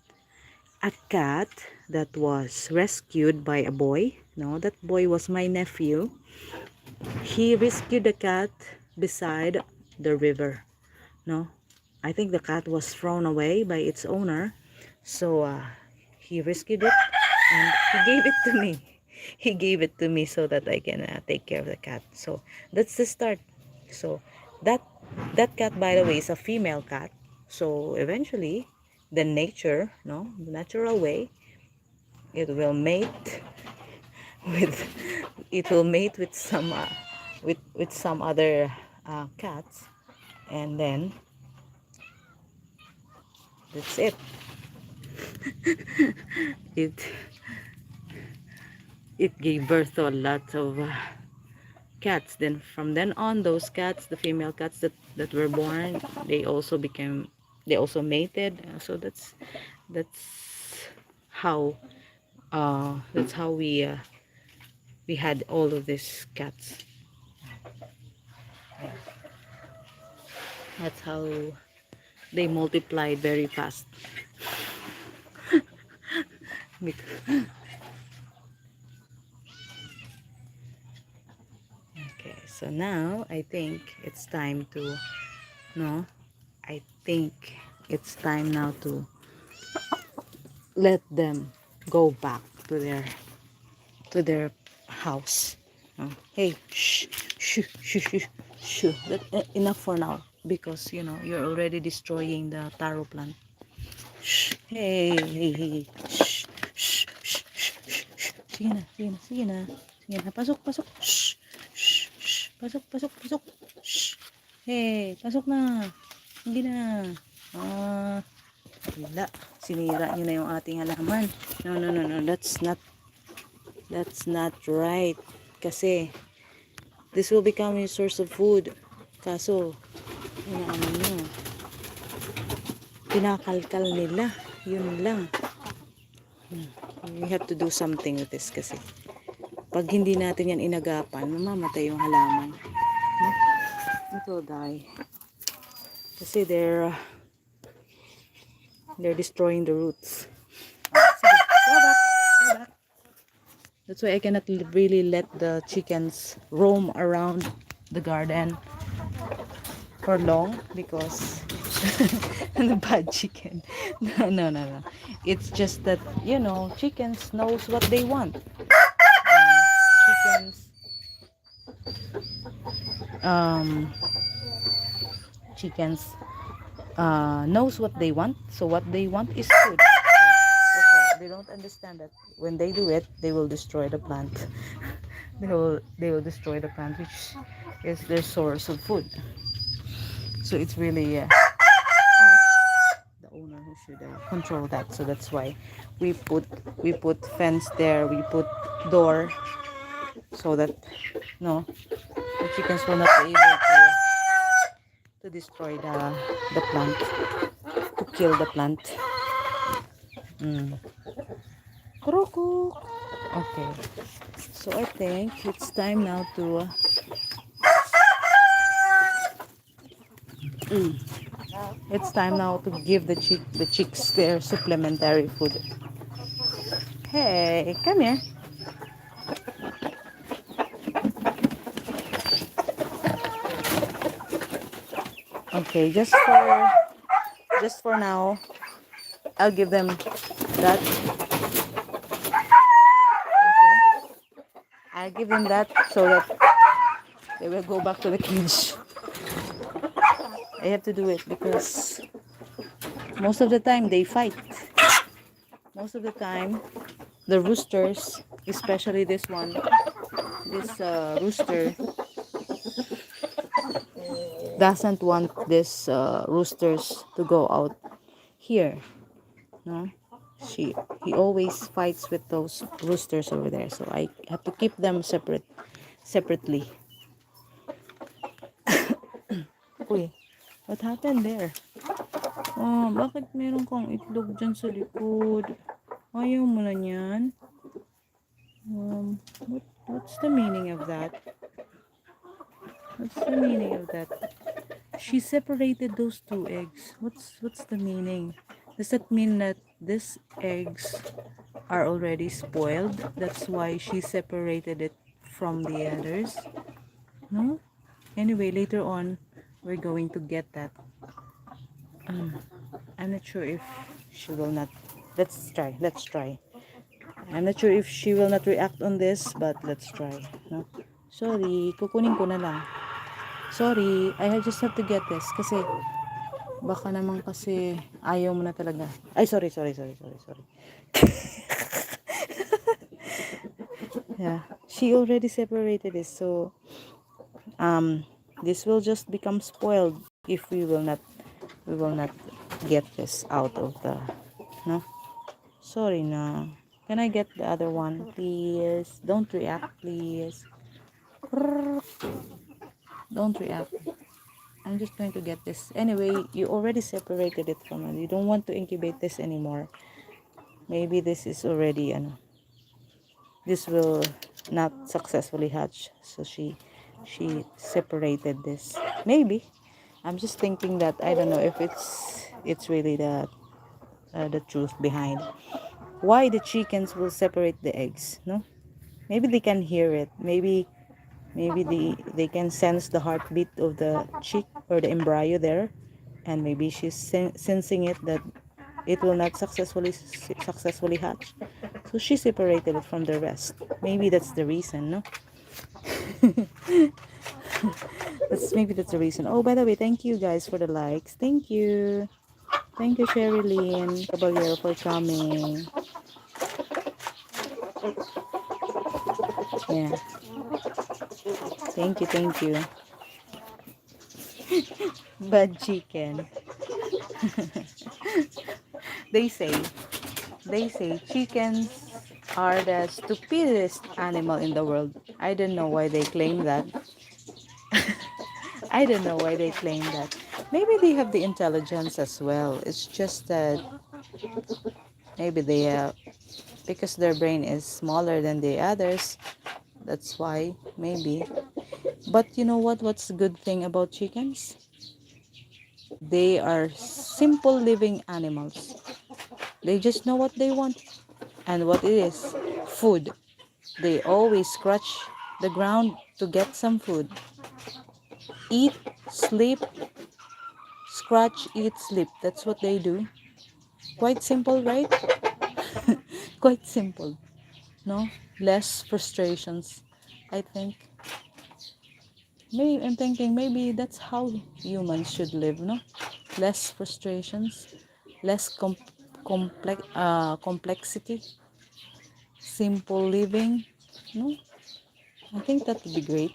A cat that was rescued by a boy. No, that boy was my nephew. He rescued the cat beside the river. No, I think the cat was thrown away by its owner. So he rescued it and he gave it to me. He gave it to me so that I can take care of the cat. So that's the start. So that that cat, by the way, is a female cat. So eventually, the nature, no, the natural way, it will mate with with some other cats, and then that's it. It it gave birth to a lot of cats. Then from then on, those cats, the female cats that were born, they also mated. So that's how we had all of these cats. That's how they multiplied very fast. Okay, so now I think it's time to no I think it's time now to let them go back to their house. Hey, shh, shh, shh, shh, shh. Enough for now, because you're already destroying the taro plant. Shh. Hey, hey, hey. Shh, shh, shh, shh, shh, shh. Sige na, sige na, sige na. Sige na, pasok, pasok. Shh, shh, shh. Pasok, pasok, pasok. Shh. Hey, pasok na. Hindi na. Ah, wala. Sinira nyo na yung ating halaman. No, no, no, no. That's not right. Kasi, this will become your source of food. Kaso, ano nyo, pinakalkal nila. Yun lang. We have to do something with this kasi pag hindi natin yan inagapan, mamamatay yung halaman. It will die. Kasi they're destroying the roots. Sige, go back. Go back. That's why I cannot really let the chickens roam around the garden for long, because the bad chicken. No, no, no, no. It's just that, chickens knows what they want. Chickens um chickens knows what they want. So what they want is food. That's why they don't understand that when they do it, they will destroy the plant. They will destroy the plant, which is their source of food. So it's really the owner who should control that. So that's why we put fence there, we put door, so that no, the chickens will not be able to destroy the plant, to kill the plant. Kroko. Okay, so I think it's time now to It's time now to give the chicks their supplementary food. Hey, come here. Okay, just for now, I'll give them that. Okay. I'll give them that so that they will go back to the cage. I have to do it because most of the time they fight. Most of the time, the roosters, especially this one, this rooster doesn't want this roosters to go out here. No, she he always fights with those roosters over there. So I have to keep them separately. Uy, what happened there? Oh, bakit meron kang itlog dyan sa likod? Ayaw mo na yan? What's the meaning of that? What's the meaning of that? She separated those two eggs. What's the meaning? Does that mean that these eggs are already spoiled? That's why she separated it from the others? No? Anyway, later on, we're going to get that. I'm not sure if she will not. Let's try. Let's try. I'm not sure if she will not react on this, but let's try. No? Sorry, kukunin ko na lang. Sorry, just have to get this kasi baka naman kasi ayaw mo na talaga. Ay, sorry. Yeah, she already separated this, so this will just become spoiled if we will not get this out of the no. Sorry na. Can I get the other one, please? Don't react, please. Don't react. I'm just going to get this. Anyway, you already separated it from it. You don't want to incubate this anymore. Maybe this is already this will not successfully hatch. So she separated this. Maybe. I'm just thinking that I don't know if it's really the truth behind why the chickens will separate the eggs. No, maybe they can hear it. Maybe they can sense the heartbeat of the chick or the embryo there, and maybe she's sensing it that it will not successfully hatch, so she separated it from the rest. Maybe that's the reason. No, maybe that's the reason. Oh, by the way, thank you guys for the likes. Thank you, Sherilyn Caballero, for coming. Yeah, thank you. Bad chicken. They say chickens are the stupidest animal in the world. I don't know why they claim that. I don't know why they claim that. Maybe they have the intelligence as well. It's just that maybe they because their brain is smaller than the others. That's why maybe. But you know what? What's the good thing about chickens? They are simple living animals. They just know what they want and what it is. Food. They always scratch the ground to get some food. Eat, sleep, scratch, eat, sleep. That's what they do. Quite simple, right? Quite simple. No? Less frustrations. I think. Maybe I'm thinking maybe that's how humans should live, no? Less frustrations, less complexity, simple living. No? I think that would be great.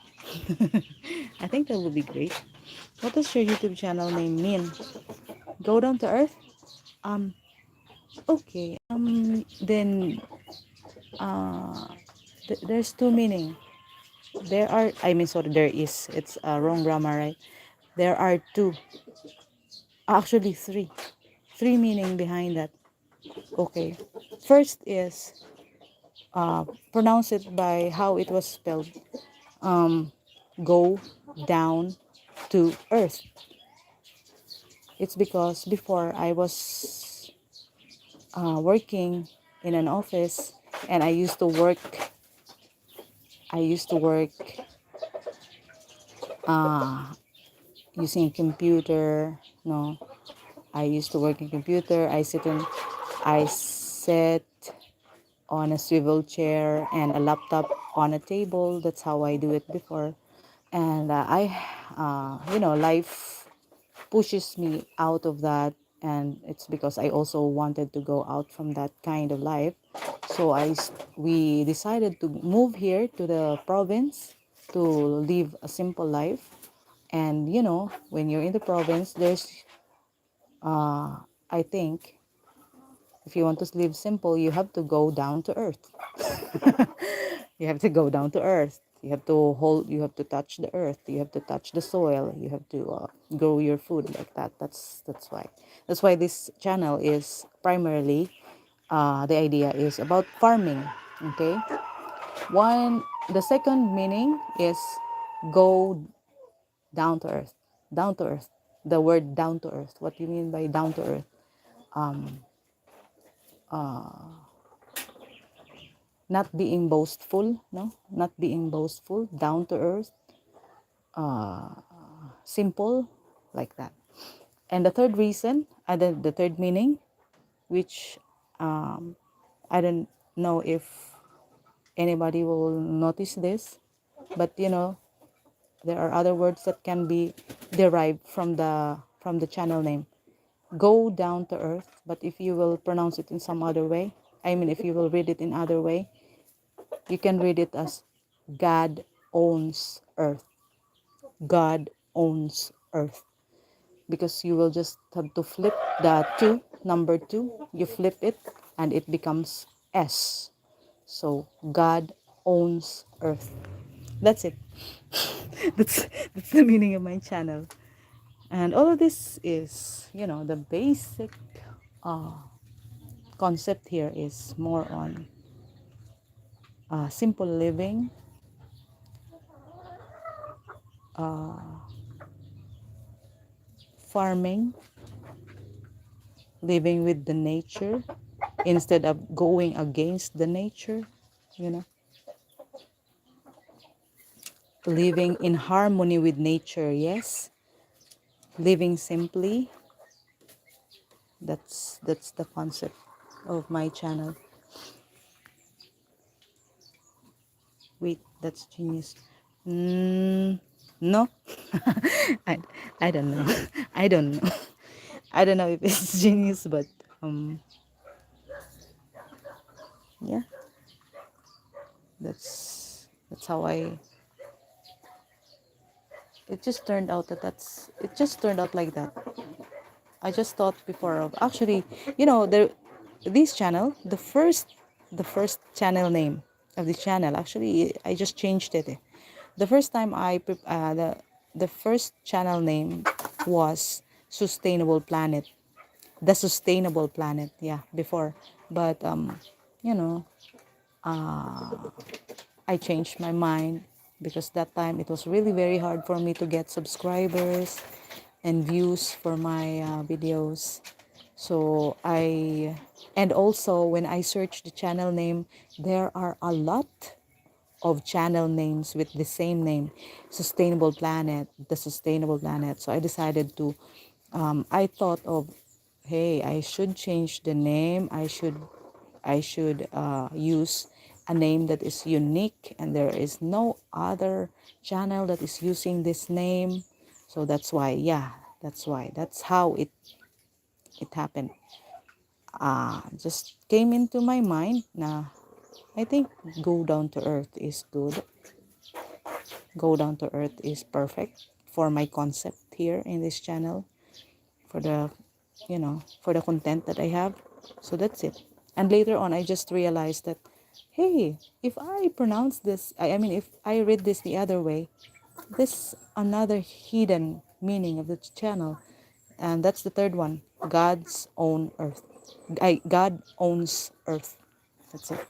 I think that would be great. What does your YouTube channel name mean? Go down to earth? Um, okay. Then, uh, there's two meaning. Sorry, there is. It's wrong grammar, right? There are two. Actually, three. Three meaning behind that. Okay. First is, pronounce it by how it was spelled. Um, go down to earth. It's because before I was working in an office, and I used to work uh, using a computer. No, I used to work in computer. I sit on a swivel chair and a laptop on a table. That's how I do it before. And life pushes me out of that, and it's because I also wanted to go out from that kind of life. So we decided to move here to the province to live a simple life. And when you're in the province, there's I think if you want to live simple, you have to go down to earth. You have to go down to earth. You have to touch the earth. You have to touch the soil. You have to grow your food like that. That's why this channel is primarily, the idea is about farming. Okay. The second meaning is go down to earth. Down to earth. The word down to earth. What do you mean by down to earth? Not being boastful, no, not being boastful, down to earth, simple, like that. And the third reason, the third meaning, which I don't know if anybody will notice this, but there are other words that can be derived from the channel name. Go down to earth, but if you will pronounce it in some other way, I mean, if you will read it in other way, you can read it as God owns earth. God owns earth. Because you will just have to flip the number two, you flip it, and it becomes S. So God owns earth. That's it. that's the meaning of my channel. And all of this is, the basic concept here is more on simple living, farming, living with the nature instead of going against the nature, you know, living in harmony with nature, yes, living simply. That's the concept of my channel. Wait, that's genius. No. I, I don't know. I don't know. I don't know if it's genius, but yeah, that's how I it just turned out it just turned out like that. I just thought before of actually, this channel, the first channel name of the channel, actually I just changed it. The first time the first channel name was Sustainable Planet. The Sustainable Planet, yeah, before. But you know, I changed my mind because that time it was really very hard for me to get subscribers and views for my videos. So and also when I searched the channel name, there are a lot of channel names with the same name, Sustainable Planet, the Sustainable Planet. So I decided I thought of, hey, I should change the name. I should use a name that is unique, and there is no other channel that is using this name. So that's why, yeah, that's how it happened. Just came into my mind na I think go down to earth is good. Go down to earth is perfect for my concept here in this channel, for the content that I have. So that's it. And later on, I just realized that, hey, if I pronounce this, I mean, if I read this the other way, this another hidden meaning of the channel, and that's the third one: God's own earth. God owns earth. That's it.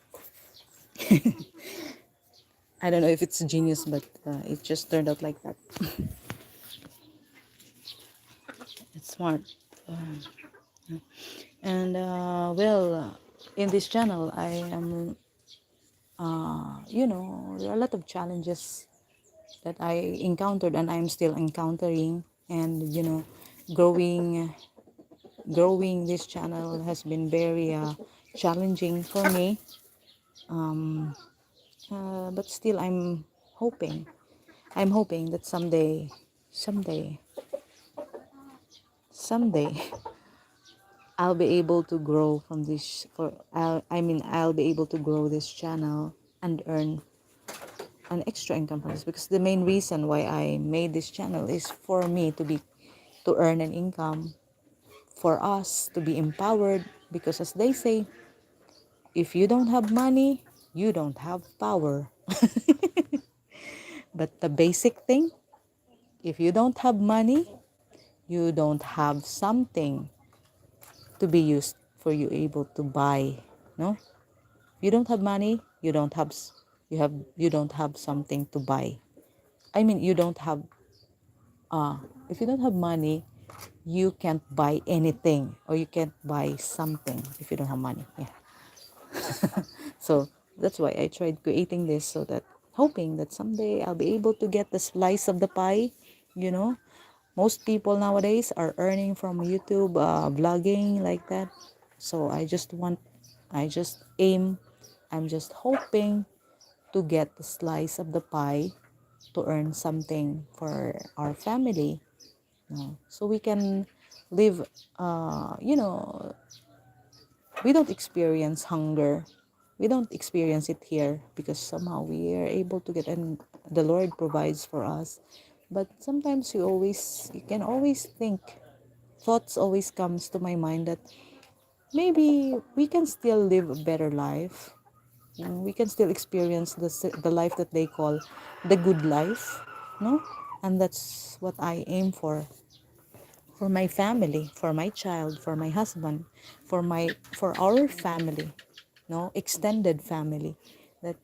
I don't know if it's genius, but it just turned out like that. It's smart. And well, in this channel, I am, there are a lot of challenges that I encountered and I'm still encountering. And, growing, growing this channel has been very challenging for me. Um, but still, hoping, I'm hoping that someday, someday, I'll be able to grow from this I'll be able to grow this channel and earn an extra income from this, because the main reason why I made this channel is for me to earn an income, for us to be empowered, because as they say, if you don't have money, you don't have power. But the basic thing, if you don't have money, you don't have something to be used for you able to buy, no? You don't have money, you don't have something to buy. I mean, you don't have if you don't have money, you can't buy anything, or you can't buy something if you don't have money. Yeah. So that's why I tried creating this, so that hoping that someday I'll be able to get the slice of the pie, you know. Most people nowadays are earning from YouTube, vlogging like that. So I just aim, I'm just hoping to get the slice of the pie, to earn something for our family, so we can live, uh, you know, we don't experience hunger. We don't experience it here because somehow we are able to get, and the Lord provides for us. But sometimes you can always think, thoughts always comes to my mind that maybe we can still live a better life. We can still experience the life that they call the good life, no? And that's what I aim for my family, for my child, for my husband, for our family, no, extended family, that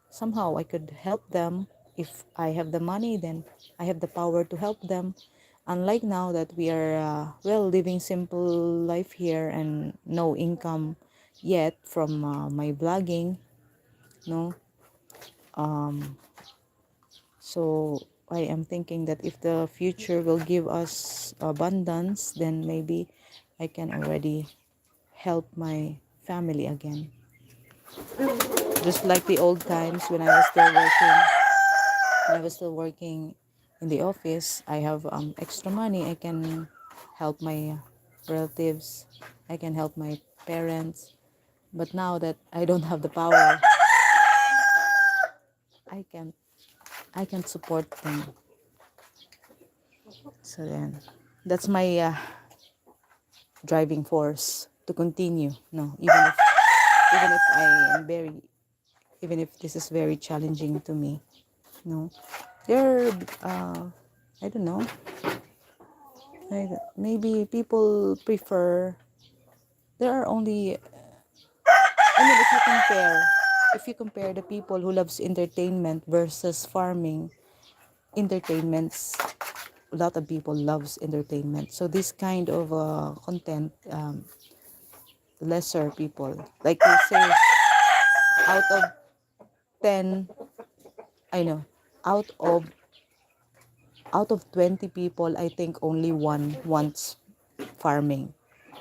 somehow I could help them. If I have the money, then I have the power to help them. Unlike now that we are living simple life here and no income yet from my vlogging, no. So I am thinking that if the future will give us abundance, then maybe I can already help my family again. Just like the old times when I was still working in the office, I have extra money. I can help my relatives. I can help my parents. But now that I don't have the power, I can I can support them. So then, that's my driving force to continue. No, even if I am very, even if this is very challenging to me. No, there, I don't know. Maybe people prefer. There are only. I mean, if you compare the people who loves entertainment versus farming, entertainments, a lot of people loves entertainment. So this kind of content, lesser people, like they say, out of 10, I know, out of 20 people, I think only one wants farming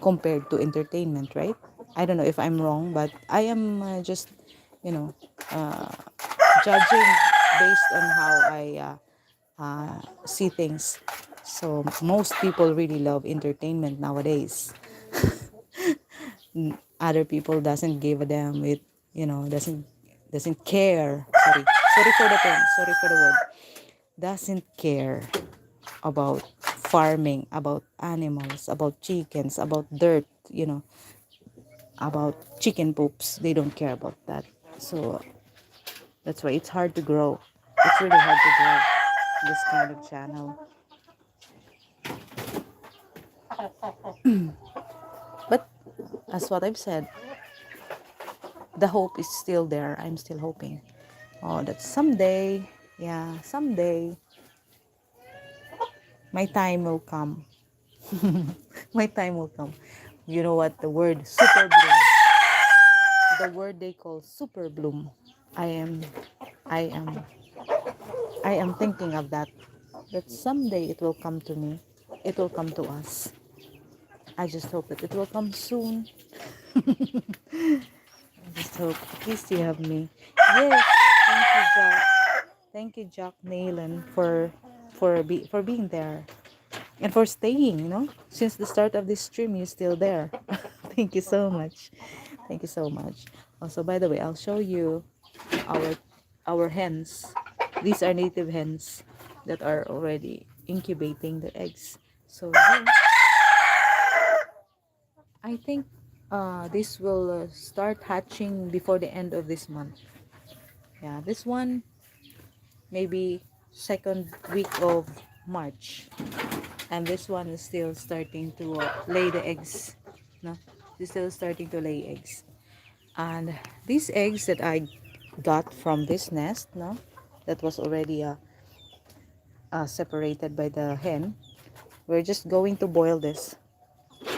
compared to entertainment, right? I don't know if I'm wrong, but I am just, you know, uh, judging based on how I see things. So most people really love entertainment nowadays. Other people doesn't give a damn with, doesn't care. Sorry for the term. Sorry for the word. Doesn't care about farming, about animals, about chickens, about dirt, about chicken poops. They don't care about that. So that's why it's hard to grow. It's really hard to grow this kind of channel. But as what I've said, the hope is still there. I'm still hoping. Oh, that someday, yeah, someday my time will come. My time will come. You know what? The word super bloom. The word they call super bloom. I am, I am, I am thinking of that. That someday it will come to me. It will come to us. I just hope that it will come soon. I just hope. At least you have me. Yes. Thank you, Jack. Thank you, Jack Naylan, for being there and for staying. Since the start of this stream, you're still there. Thank you so much. Thank you so much. Also, by the way, I'll show you our our hens. These are native hens that are already incubating the eggs. So here, I think this will start hatching before the end of this month. Yeah, this one maybe second week of March, and this one is still starting to lay the eggs. No, it's still starting to lay eggs. And these eggs that I got from this nest, no, that was already separated by the hen. We're just going to boil this.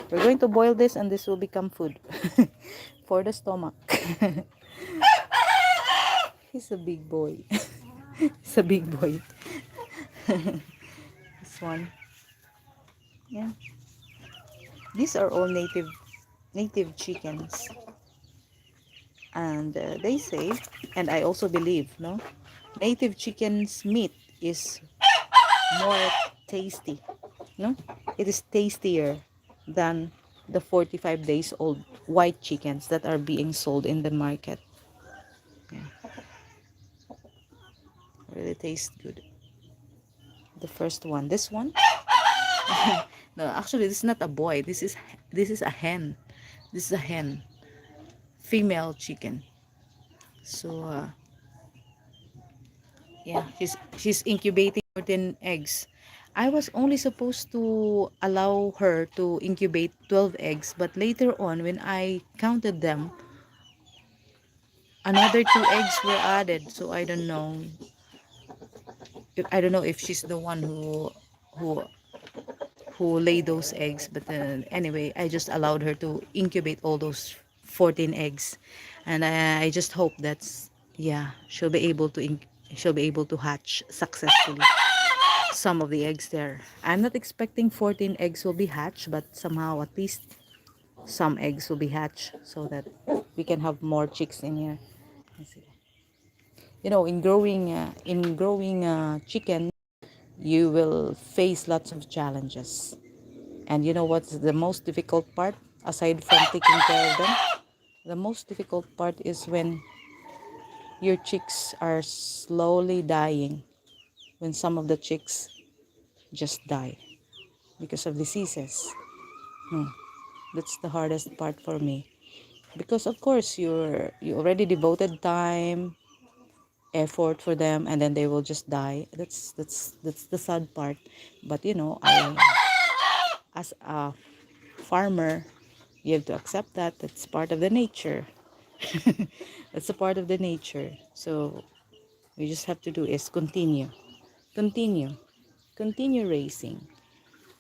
We're going to boil this, and this will become food for the stomach. He's a big boy. He's a big boy. This one, yeah. These are all native chickens, and they say, and I also believe, no, native chickens meat is more tasty. No, it is tastier than the 45 days old white chickens that are being sold in the market. Yeah, really tastes good. The first one, this one. No, actually, this is not a boy. This is a hen. This is a hen, female chicken. So yeah, she's incubating 14 eggs. I was only supposed to allow her to incubate 12 eggs, but later on when I counted them, another 2 eggs were added. So I don't know if she's the one who who laid those eggs, but anyway, I just allowed her to incubate all those 14 eggs, and I just hope that's, yeah, she'll be able to hatch successfully some of the eggs there. I'm not expecting 14 eggs will be hatched, but somehow at least some eggs will be hatched so that we can have more chicks in here. Let's see. In growing chicken, you will face lots of challenges. And you know what's the most difficult part aside from taking care of them? The most difficult part is when your chicks are slowly dying, when some of the chicks just die because of diseases. Hmm. That's the hardest part for me. Because of course you already devoted time, effort for them, and then they will just die. That's the sad part. But I, as a farmer, you have to accept that that's part of the nature. That's a part of the nature. So we just have to do is continue continue racing,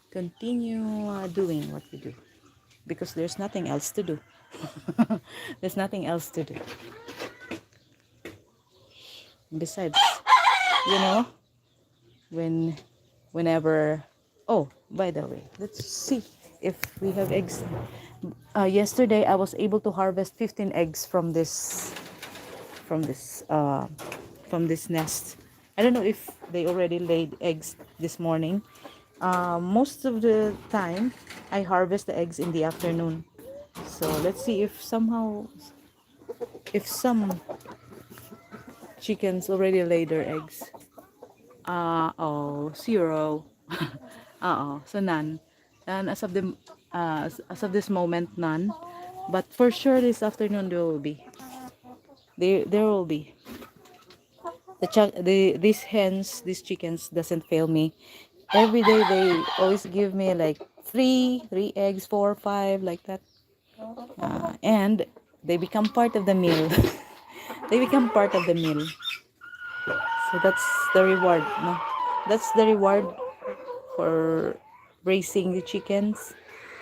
continue doing what we do, because there's nothing else to do. There's nothing else to do besides, you know when whenever. Oh, by the way, let's see if we have eggs. Yesterday I was able to harvest 15 eggs from this uh, from this nest. I don't know if they already laid eggs this morning. Most of the time I harvest the eggs in the afternoon. So let's see if some chickens already laid their eggs. Oh, zero. So none. And as of this moment, none. But for sure this afternoon there will be. There will be. These chickens doesn't fail me. Every day they always give me like three eggs, four, five, like that. And they become part of the meal. They become part of the meal. So that's the reward, no? That's the reward for raising the chickens.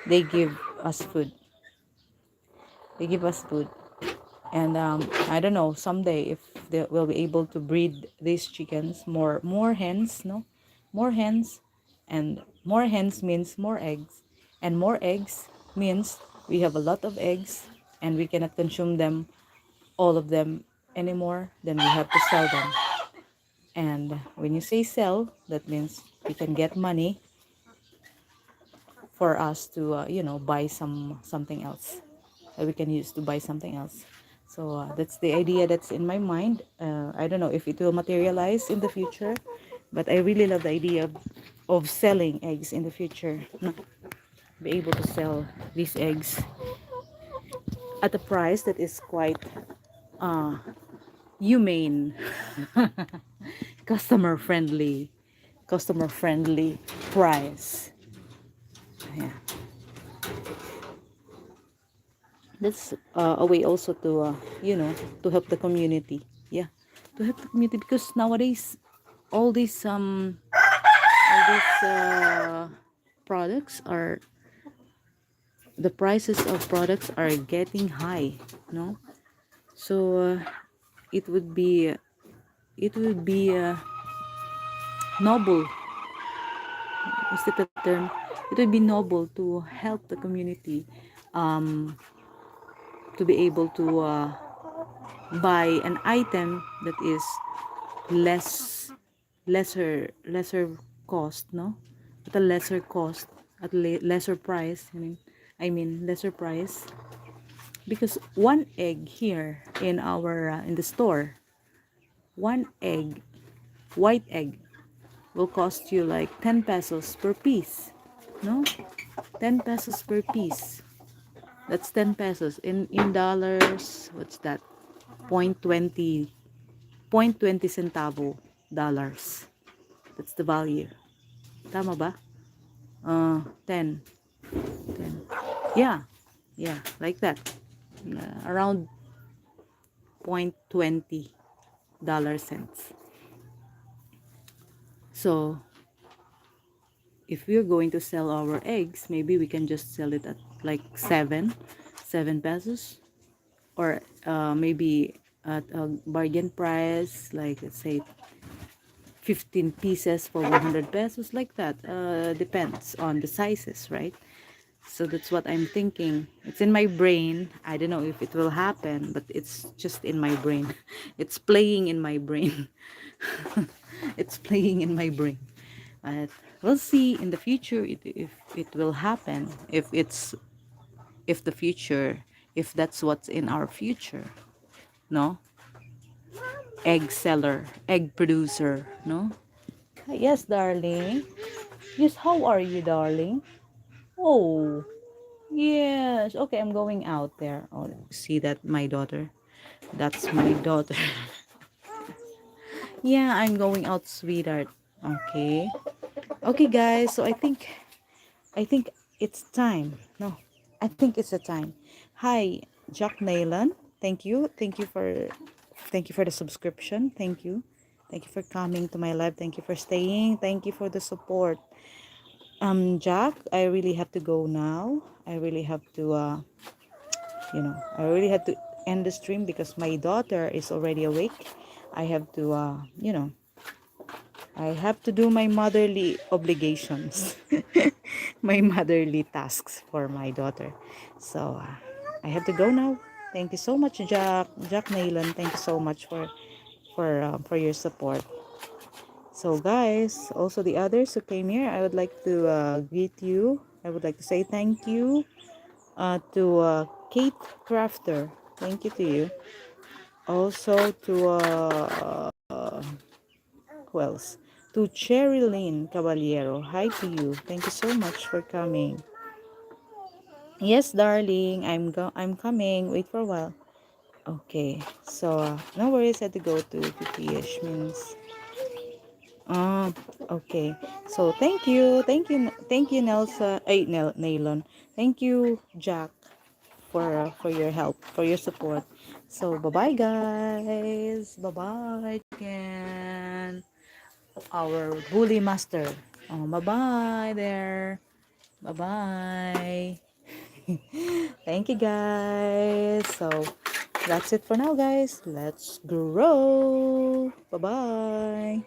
they give us food. They give us food. And I don't know, someday if they will be able to breed these chickens, more hens, no, more hens, and more hens means more eggs, and more eggs means we have a lot of eggs, and we cannot consume them, all of them anymore. Then we have to sell them. And when you say sell, that means we can get money for us to buy something else that we can use to buy something else. So that's the idea that's in my mind. I don't know if it will materialize in the future, but I really love the idea of selling eggs in the future, no? Be able to sell these eggs at a price that is quite uh, humane, customer friendly, customer friendly price. Yeah, that's a way also to to help the community. Yeah, to help the community, because nowadays all these products are, the prices of products are getting high, no? So it would be it would be noble, is that the term? It would be noble to help the community, um to be able to buy an item that is less lesser cost, no, at a lesser cost, at lesser price, I mean lesser price. Because one egg here in our in the store, one egg, white egg, will cost you like 10 pesos per piece, no, 10 pesos per piece. That's 10 pesos in dollars. What's that? Point 20, point 20 centavo dollars. That's the value. Tama ba? 10. 10. Yeah. Yeah, like that. Around point 20 dollar cents. So, if we're going to sell our eggs, maybe we can just sell it at like 7 pesos, or maybe at a bargain price, like let's say 15 pieces for 100 pesos, like that. Depends on the sizes, right? So that's what I'm thinking. It's in my brain. I don't know if it will happen, but it's just in my brain. It's playing in my brain. It's playing in my brain. But we'll see in the future if it will happen. If the future, if that's what's in our future, no? Egg seller, egg producer, no? Yes, darling. Yes, how are you, darling? Oh, yes. Okay, I'm going out there. Oh, see that, my daughter? That's my daughter. Yeah, I'm going out, sweetheart. Okay. Okay, guys. So I think it's time. No, I think it's a time. Hi, Jack Naylan. Thank you. Thank you for the subscription. Thank you. Thank you for coming to my live. Thank you for staying. Thank you for the support. Jack, I really have to go now. I really have to I really had to end the stream because my daughter is already awake. I have to I have to do my motherly obligations, my motherly tasks for my daughter. So I have to go now. Thank you so much, Jack Naylan. Thank you so much for your support. So guys, also the others who came here, I would like to greet you. I would like to say thank you to Kate Crafter. Thank you to you. Also to who else? To Cherry Lane Caballero. Hi to you. Thank you so much for coming. Yes, darling. I'm coming. Wait for a while. Okay. So no worries. I had to go to PPH means. Okay. So thank you, Nelsa. Nailon. Thank you, Jack, for your help, for your support. So bye bye, guys. Bye bye, chicken. Our bully master. Oh, bye bye there. Bye-bye. Thank you, guys. So, that's it for now, guys. Let's grow. Bye-bye.